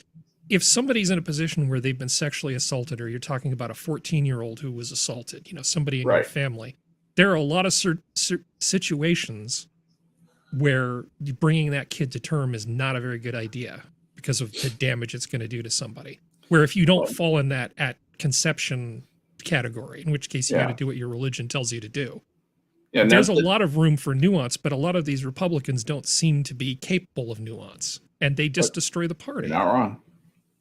if somebody's in a position where they've been sexually assaulted, or you're talking about a 14-year-old who was assaulted, somebody in your family, there are a lot of situations where bringing that kid to term is not a very good idea because of the damage it's going to do to somebody. Where if you don't fall in that at conception category, in which case you got to do what your religion tells you to do. Yeah, there's a lot of room for nuance, but a lot of these Republicans don't seem to be capable of nuance, and they just destroy the party. You're not wrong.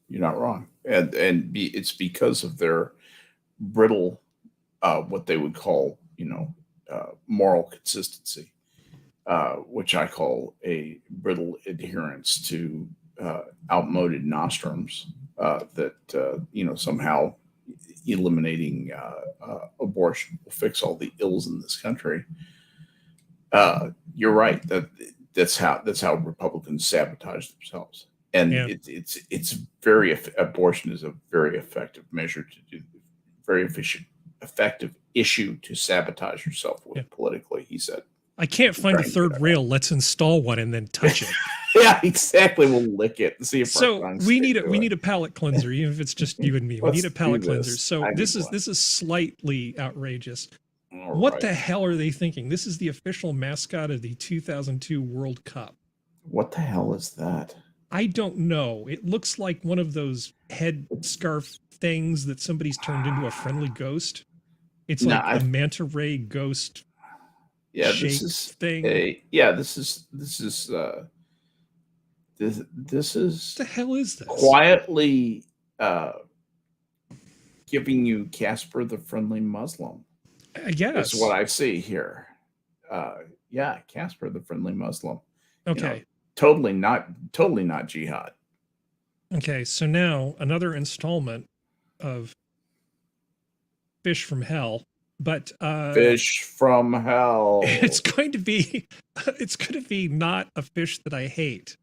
You're not wrong. And it's because of their brittle, what they would call, moral consistency, which I call a brittle adherence to outmoded nostrums that, somehow eliminating abortion will fix all the ills in this country. You're right. That's how Republicans sabotage themselves. And it's abortion is a very effective measure to do, very effective issue to sabotage yourself with politically, he said. I can't find a third rail. Let's install one and then touch it. Yeah, exactly. We'll lick it and see if we need a palate cleanser, even if it's just you and me. We need a palate cleanser. So this is slightly outrageous. What the hell are they thinking? This is the official mascot of the 2002 World Cup. What the hell is that? I don't know. It looks like one of those head scarf things that somebody's turned into a friendly ghost. It's like a manta ray ghost. Yeah, this is thing. This is what the hell is this? Quietly giving you Casper the Friendly Muslim. Yes. Is what I see here. Yeah, Casper the Friendly Muslim. Okay. Totally not jihad. Okay, so now another installment of Fish from Hell, but Fish from Hell. It's going to be not a fish that I hate,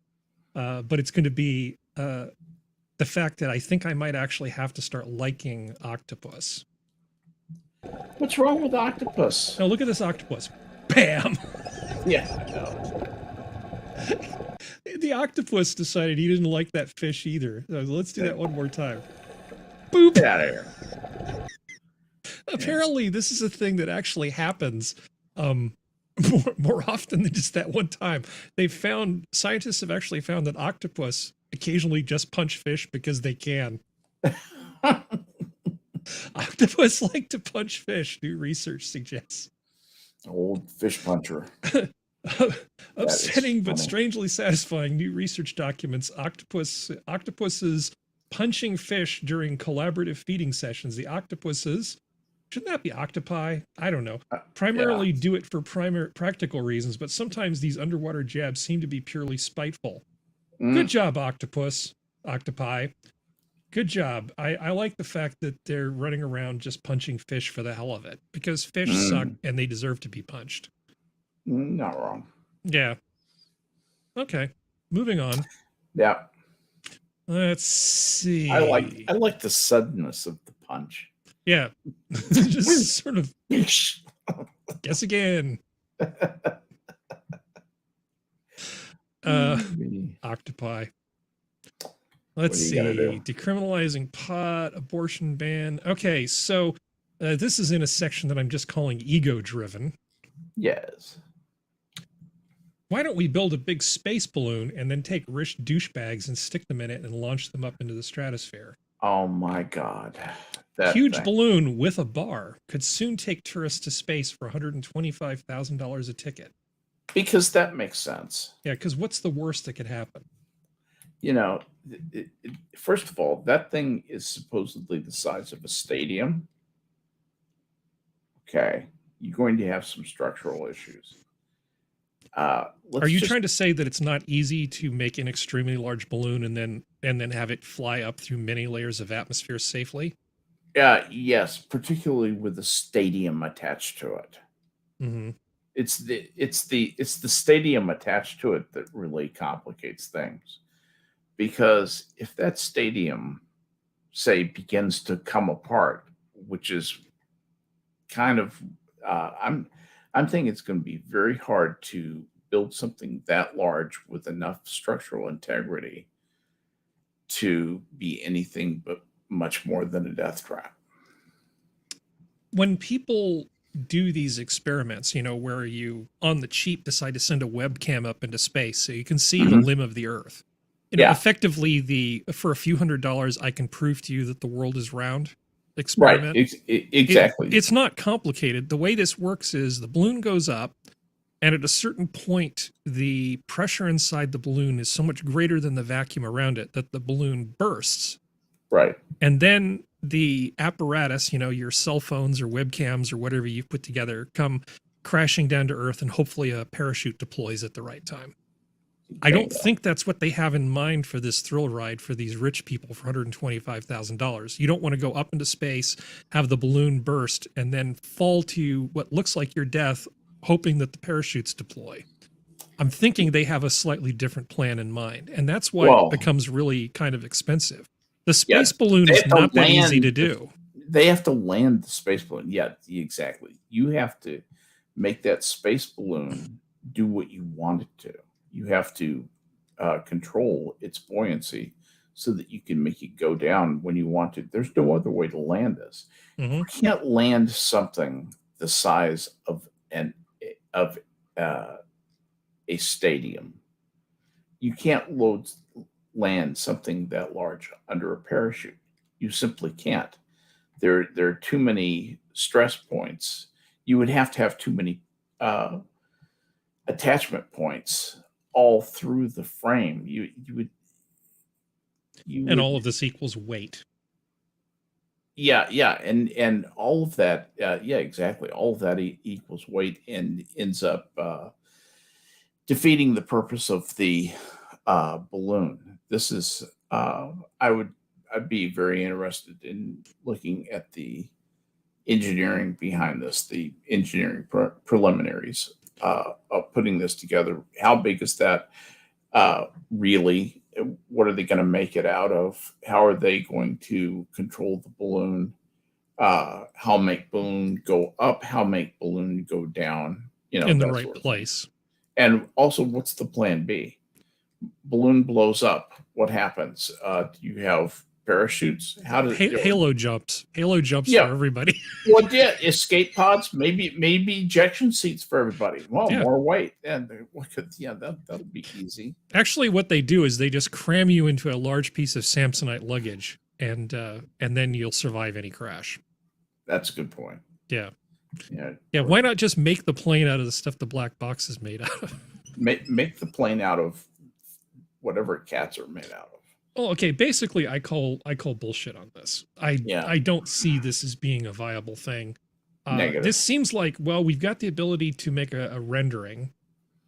but it's going to be the fact that I think I might actually have to start liking octopus. What's wrong with octopus? Now look at this octopus. Bam! Yeah. The octopus decided he didn't like that fish either. So let's do that one more time. Boop! Get out of here. Apparently, this is a thing that actually happens more often than just that one time. Scientists have actually found that octopus occasionally just punch fish because they can. Octopus like to punch fish, new research suggests. Old fish puncher. Upsetting but strangely satisfying, new research documents octopuses punching fish during collaborative feeding sessions. The octopuses, shouldn't that be octopi? I don't know. Primarily do it for practical reasons, but sometimes these underwater jabs seem to be purely spiteful. Good job, octopi. Good job. I like the fact that they're running around just punching fish for the hell of it, because fish suck and they deserve to be punched. Not wrong. Yeah. Okay. Moving on. Yeah. Let's see. I like the suddenness of the punch. Yeah. Just sort of guess again. Octopi. Let's see. Decriminalizing pot, abortion ban. Okay, so this is in a section that I'm just calling ego-driven. Yes. Why don't we build a big space balloon and then take rich douchebags and stick them in it and launch them up into the stratosphere? Oh my God. Huge balloon with a bar could soon take tourists to space for $125,000 a ticket. Because that makes sense. Yeah, because what's the worst that could happen? First of all, that thing is supposedly the size of a stadium. Okay. You're going to have some structural issues. Are you trying to say that it's not easy to make an extremely large balloon and then have it fly up through many layers of atmosphere safely? Yes, particularly with a stadium attached to it. Mm-hmm. It's the stadium attached to it that really complicates things. Because if that stadium, say, begins to come apart, which is kind of, I'm thinking it's going to be very hard to build something that large with enough structural integrity to be anything but much more than a death trap. When people do these experiments, where you on the cheap decide to send a webcam up into space so you can see the limb of the Earth. Effectively, for a few $100s, I can prove to you that the world is round experiment. Right, exactly. It's not complicated. The way this works is the balloon goes up, and at a certain point, the pressure inside the balloon is so much greater than the vacuum around it that the balloon bursts. Right. And then the apparatus, your cell phones or webcams or whatever you've put together, come crashing down to Earth, and hopefully a parachute deploys at the right time. I don't think that's what they have in mind for this thrill ride for these rich people for $125,000. You don't want to go up into space, have the balloon burst, and then fall to what looks like your death, hoping that the parachutes deploy. I'm thinking they have a slightly different plan in mind, and that's why it becomes really kind of expensive. The space balloon is not that easy to do. They have to land the space balloon. Yeah, exactly. You have to make that space balloon do what you want it to. You have to control its buoyancy so that you can make it go down when you want to. There's no other way to land this. You can't land something the size of a stadium. You can't land something that large under a parachute. You simply can't. There are too many stress points. You would have to have too many attachment points all through the frame. And all of this equals weight. Yeah, and all of that, yeah, exactly. All of that equals weight and ends up defeating the purpose of the balloon. This is, I'd be very interested in looking at the engineering behind this, the engineering preliminaries of putting this together. How big is that really? What are they going to make it out of? How are they going to control the balloon? How make balloon go up? How make balloon go down? You know, in the right place. And also, what's the plan B? Balloon blows up. What happens? Do you have parachutes? How does halo jumps? Halo jumps Yeah. for everybody. Well, yeah, escape pods, maybe ejection seats for everybody. Well, Yeah. more weight, and that'll be easy. Actually, what they do is they just cram you into a large piece of Samsonite luggage, and then you'll survive any crash. That's a good point. Yeah. Yeah. Why not just make the plane out of the stuff the black box is made out of? Make the plane out of whatever cats are made out of. Oh, okay. Basically, I call bullshit on this. I don't see this as being a viable thing. Negative. This seems like, well, we've got the ability to make a rendering,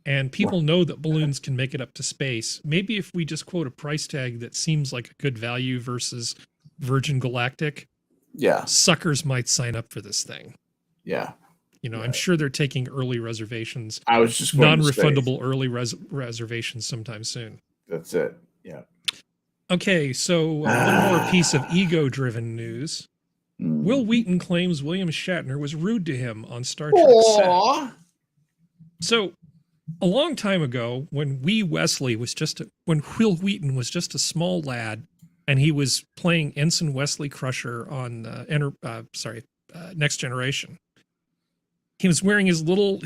and people know that balloons can make it up to space. Maybe if we just quote a price tag that seems like a good value versus Virgin Galactic, Yeah. suckers might sign up for this thing. Yeah. You know, Right. I'm sure they're taking early reservations, I was just going to say, non-refundable early reservations sometime soon. that's it. Yeah. Okay, so one more piece of ego-driven news. Mm. Will Wheaton claims William Shatner was rude to him on Star Trek set. Aw. So, a long time ago, when Will Wheaton was just a small lad, and he was playing Ensign Wesley Crusher on Next Generation, he was wearing his little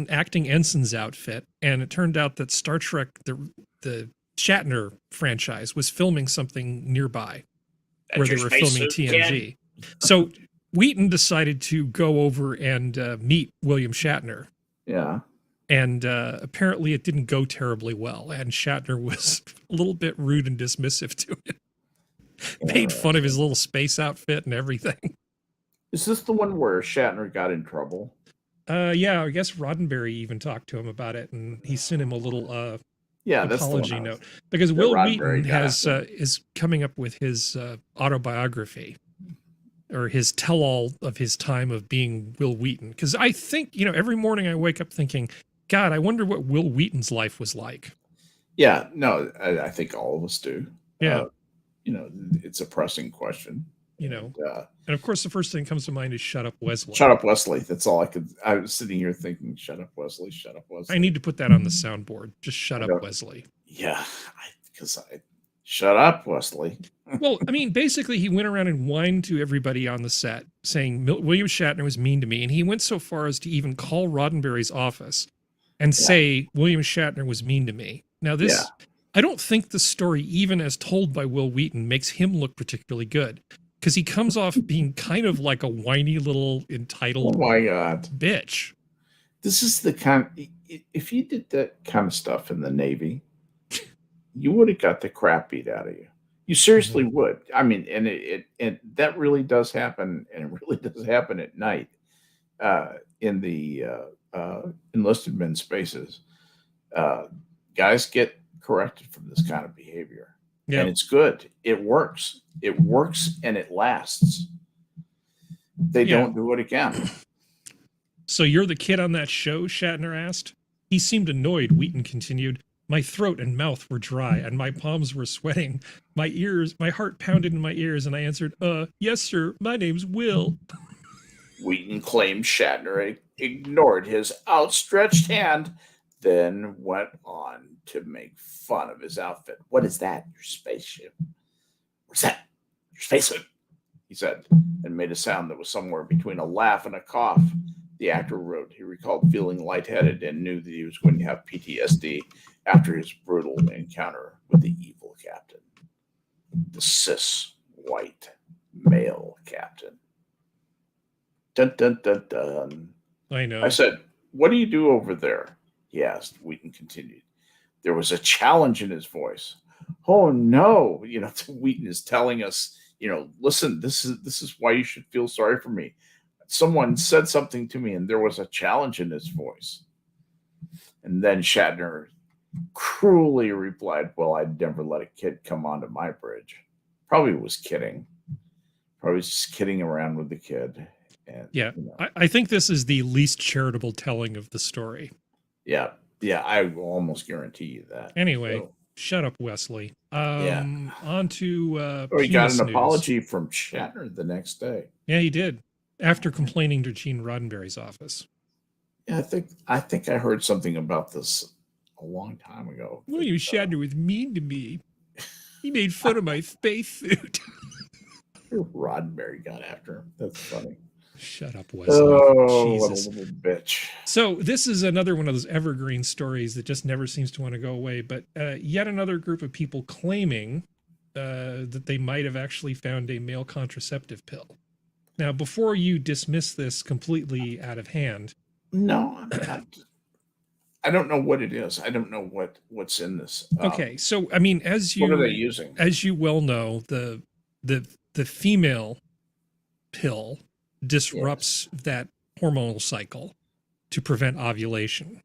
acting ensign's outfit, and it turned out that Star Trek, the Shatner franchise, was filming something nearby where they were filming TNG. So Wheaton decided to go over and meet William Shatner. Yeah. And apparently it didn't go terribly well. And Shatner was a little bit rude and dismissive to him. Made fun of his little space outfit and everything. Is this the one where Shatner got in trouble? Yeah, I guess Roddenberry even talked to him about it, and he sent him a little apology note. Because Will Wheaton is coming up with his autobiography, or his tell-all of his time of being Will Wheaton. Because I think, every morning I wake up thinking, God, I wonder what Will Wheaton's life was like. Yeah, no, I think all of us do. Yeah. It's a pressing question. And of course, the first thing that comes to mind is Shut Up, Wesley. Shut Up, Wesley. That's all I was sitting here thinking, Shut Up, Wesley, Shut Up, Wesley. I need to put that on the soundboard. Just Shut Up, Wesley. Yeah, Shut Up, Wesley. Well, I mean, basically, he went around and whined to everybody on the set, saying William Shatner was mean to me. And he went so far as to even call Roddenberry's office and say William Shatner was mean to me. Now, this, I don't think the story, even as told by Will Wheaton, makes him look particularly good. Because he comes off being kind of like a whiny little entitled bitch. This is the kind, if you did that kind of stuff in the Navy, you would have got the crap beat out of you. You seriously would. I mean, and that really does happen, and it really does happen at night in the enlisted men's spaces. Guys get corrected from this kind of behavior. Yeah. And it's good. It works. It works and it lasts. They don't do it again. So you're the kid on that show? Shatner asked. He seemed annoyed. Wheaton continued. My throat and mouth were dry and my palms were sweating. My heart pounded in my ears, and I answered, yes, sir. My name's Will. Wheaton claimed Shatner ignored his outstretched hand, then went on to make fun of his outfit. What is that? Your spaceship? What's that? Your spacesuit? He said, and made a sound that was somewhere between a laugh and a cough. The actor wrote he recalled feeling lightheaded and knew that he was going to have PTSD after his brutal encounter with the evil captain, the cis white male captain. Dun, dun, dun, dun. I know. I said, what do you do over there? He asked. Wheaton continued. There was a challenge in his voice. oh no, Wheaton is telling us, listen, this is why you should feel sorry for me. Someone said something to me and there was a challenge in his voice. And then Shatner cruelly replied, well, I'd never let a kid come onto my bridge. Probably was kidding. Probably just kidding around with the kid. And, yeah, I think this is the least charitable telling of the story. Yeah, I will almost guarantee you that. Anyway, shut up, Wesley. On to he got an news. apology from Shatner the next day. Yeah, he did. After complaining to Gene Roddenberry's office. Yeah, I think I heard something about this a long time ago. Well, Shatner was mean to me. He made fun of my spacesuit. Roddenberry got after him. That's funny. Shut up, Wesley. Oh, Jesus. what a little bitch. So this is another one of those evergreen stories that just never seems to want to go away. But yet another group of people claiming that they might have actually found a male contraceptive pill. Now, before you dismiss this completely out of hand. No, I don't know what it is. I don't know what's in this. Okay, so I mean, what are they using? As you well know, the female pill disrupts that hormonal cycle to prevent ovulation.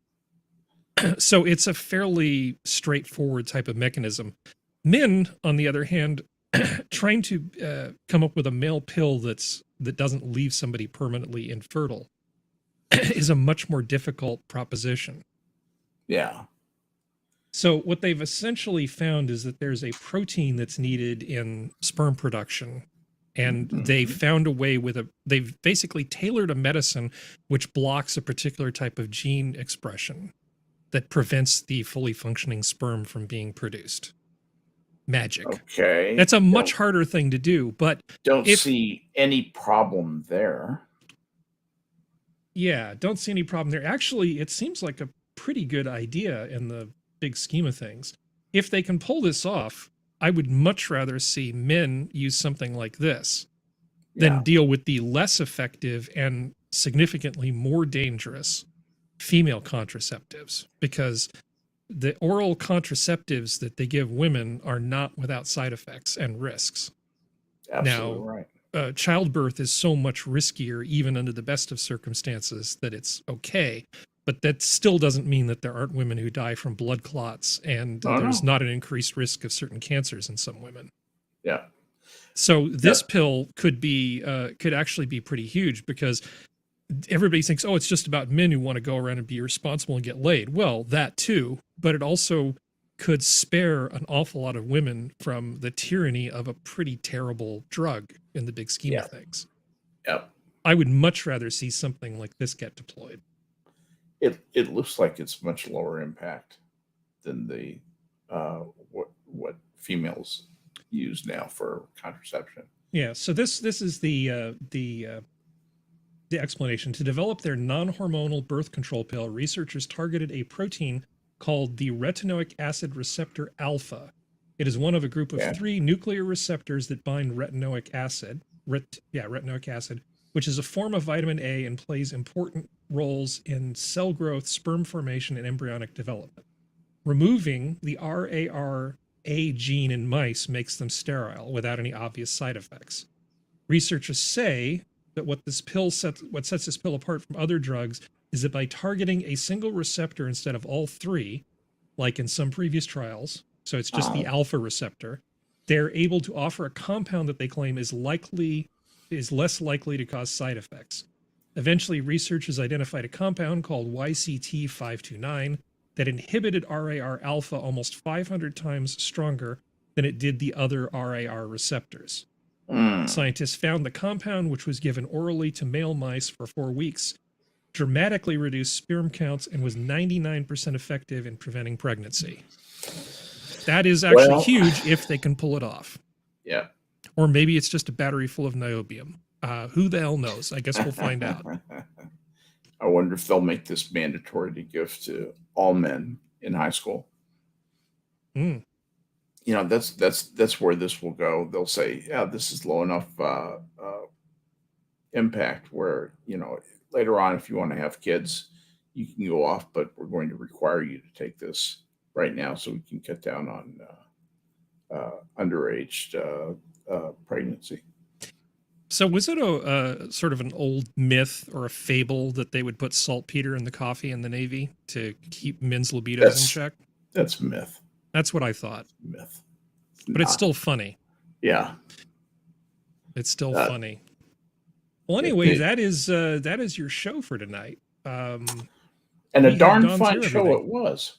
So it's a fairly straightforward type of mechanism. Men, on the other hand, trying to come up with a male pill that doesn't leave somebody permanently infertile is a much more difficult proposition. Yeah. So what they've essentially found is that there's a protein that's needed in sperm production. And they found a way they've basically tailored a medicine which blocks a particular type of gene expression that prevents the fully functioning sperm from being produced. Magic. Okay. That's a much harder thing to do, but don't see any problem there. Yeah, don't see any problem there. Actually, it seems like a pretty good idea in the big scheme of things. If they can pull this off, I would much rather see men use something like this than deal with the less effective and significantly more dangerous female contraceptives, because the oral contraceptives that they give women are not without side effects and risks. Absolutely right. Childbirth is so much riskier, even under the best of circumstances, that it's okay. But that still doesn't mean that there aren't women who die from blood clots, and there's not an increased risk of certain cancers in some women. Yeah. So this pill could actually be pretty huge, because everybody thinks, oh, it's just about men who want to go around and be irresponsible and get laid. Well, that too, but it also could spare an awful lot of women from the tyranny of a pretty terrible drug in the big scheme of things. Yep. I would much rather see something like this get deployed. It looks like it's much lower impact than the what females use now for contraception. Yeah, so this is the explanation. To develop their non-hormonal birth control pill, researchers targeted a protein called the retinoic acid receptor alpha. It is one of a group of 3 nuclear receptors that bind retinoic acid, which is a form of vitamin A and plays important roles in cell growth, sperm formation, and embryonic development. Removing the RARA gene in mice makes them sterile without any obvious side effects. Researchers say that what sets this pill apart from other drugs is that by targeting a single receptor instead of all 3, like in some previous trials, so it's just the alpha receptor, they're able to offer a compound that they claim is less likely to cause side effects. Eventually, researchers identified a compound called YCT529 that inhibited RAR alpha almost 500 times stronger than it did the other RAR receptors. Scientists found the compound, which was given orally to male mice for 4 weeks, dramatically reduced sperm counts and was 99% effective in preventing pregnancy. That is actually huge if they can pull it off. Yeah. Or maybe it's just a battery full of niobium. Who the hell knows? I guess we'll find out. I wonder if they'll make this mandatory to give to all men in high school. That's where this will go. They'll say, yeah, this is low enough impact where, later on, if you want to have kids, you can go off, but we're going to require you to take this right now so we can cut down on underage pregnancy. So was it a sort of an old myth or a fable that they would put saltpeter in the coffee in the Navy to keep men's libidos in check? That's myth. That's what I thought. Myth. But it's still funny. Yeah. It's still funny. Well, anyway, that is your show for tonight. And a darn fun show it was.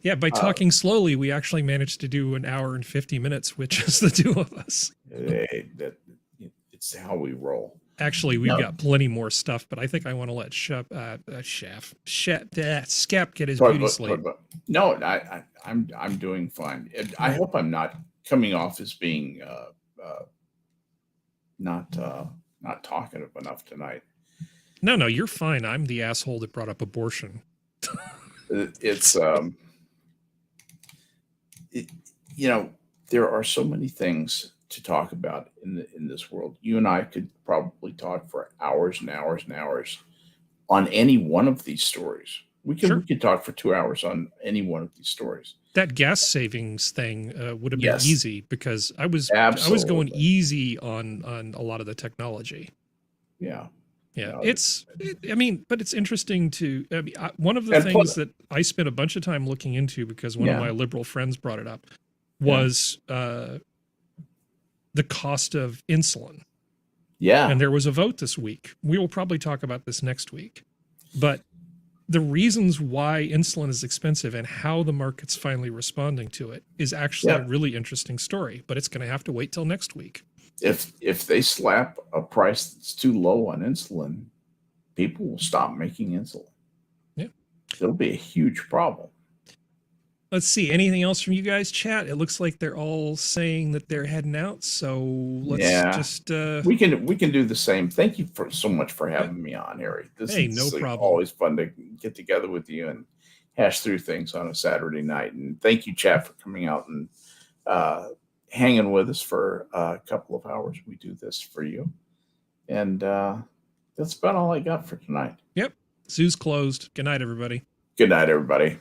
Yeah, by talking slowly, we actually managed to do an hour and 50 minutes, which is the two of us. It's how we roll. Actually, we've got plenty more stuff, but I think I want to let Skep get his beauty sleep. No, I'm doing fine. I hope I'm not coming off as being not talkative enough tonight. No, you're fine. I'm the asshole that brought up abortion. It's there are so many things to talk about in this world. You and I could probably talk for hours and hours and hours on any one of these stories. We could talk for 2 hours on any one of these stories. That gas savings thing would have been easy because I was going easy on a lot of the technology. Yeah. Yeah, but it's interesting to. One of the things that I spent a bunch of time looking into because one of my liberal friends brought it up was the cost of insulin. Yeah, and there was a vote this week. We will probably talk about this next week, but the reasons why insulin is expensive and how the market's finally responding to it is actually a really interesting story. But it's going to have to wait till next week. If they slap a price that's too low on insulin, people will stop making insulin. Yeah. It'll be a huge problem. Let's see. Anything else from you guys, chat? It looks like they're all saying that they're heading out. So let's just we can do the same. Thank you so much for having me on, Harry. This is no problem. Always fun to get together with you and hash through things on a Saturday night. And thank you, chat, for coming out and hanging with us for a couple of hours. We do this for you. And that's about all I got for tonight. Yep. Zoo's closed. Good night, everybody. Good night, everybody.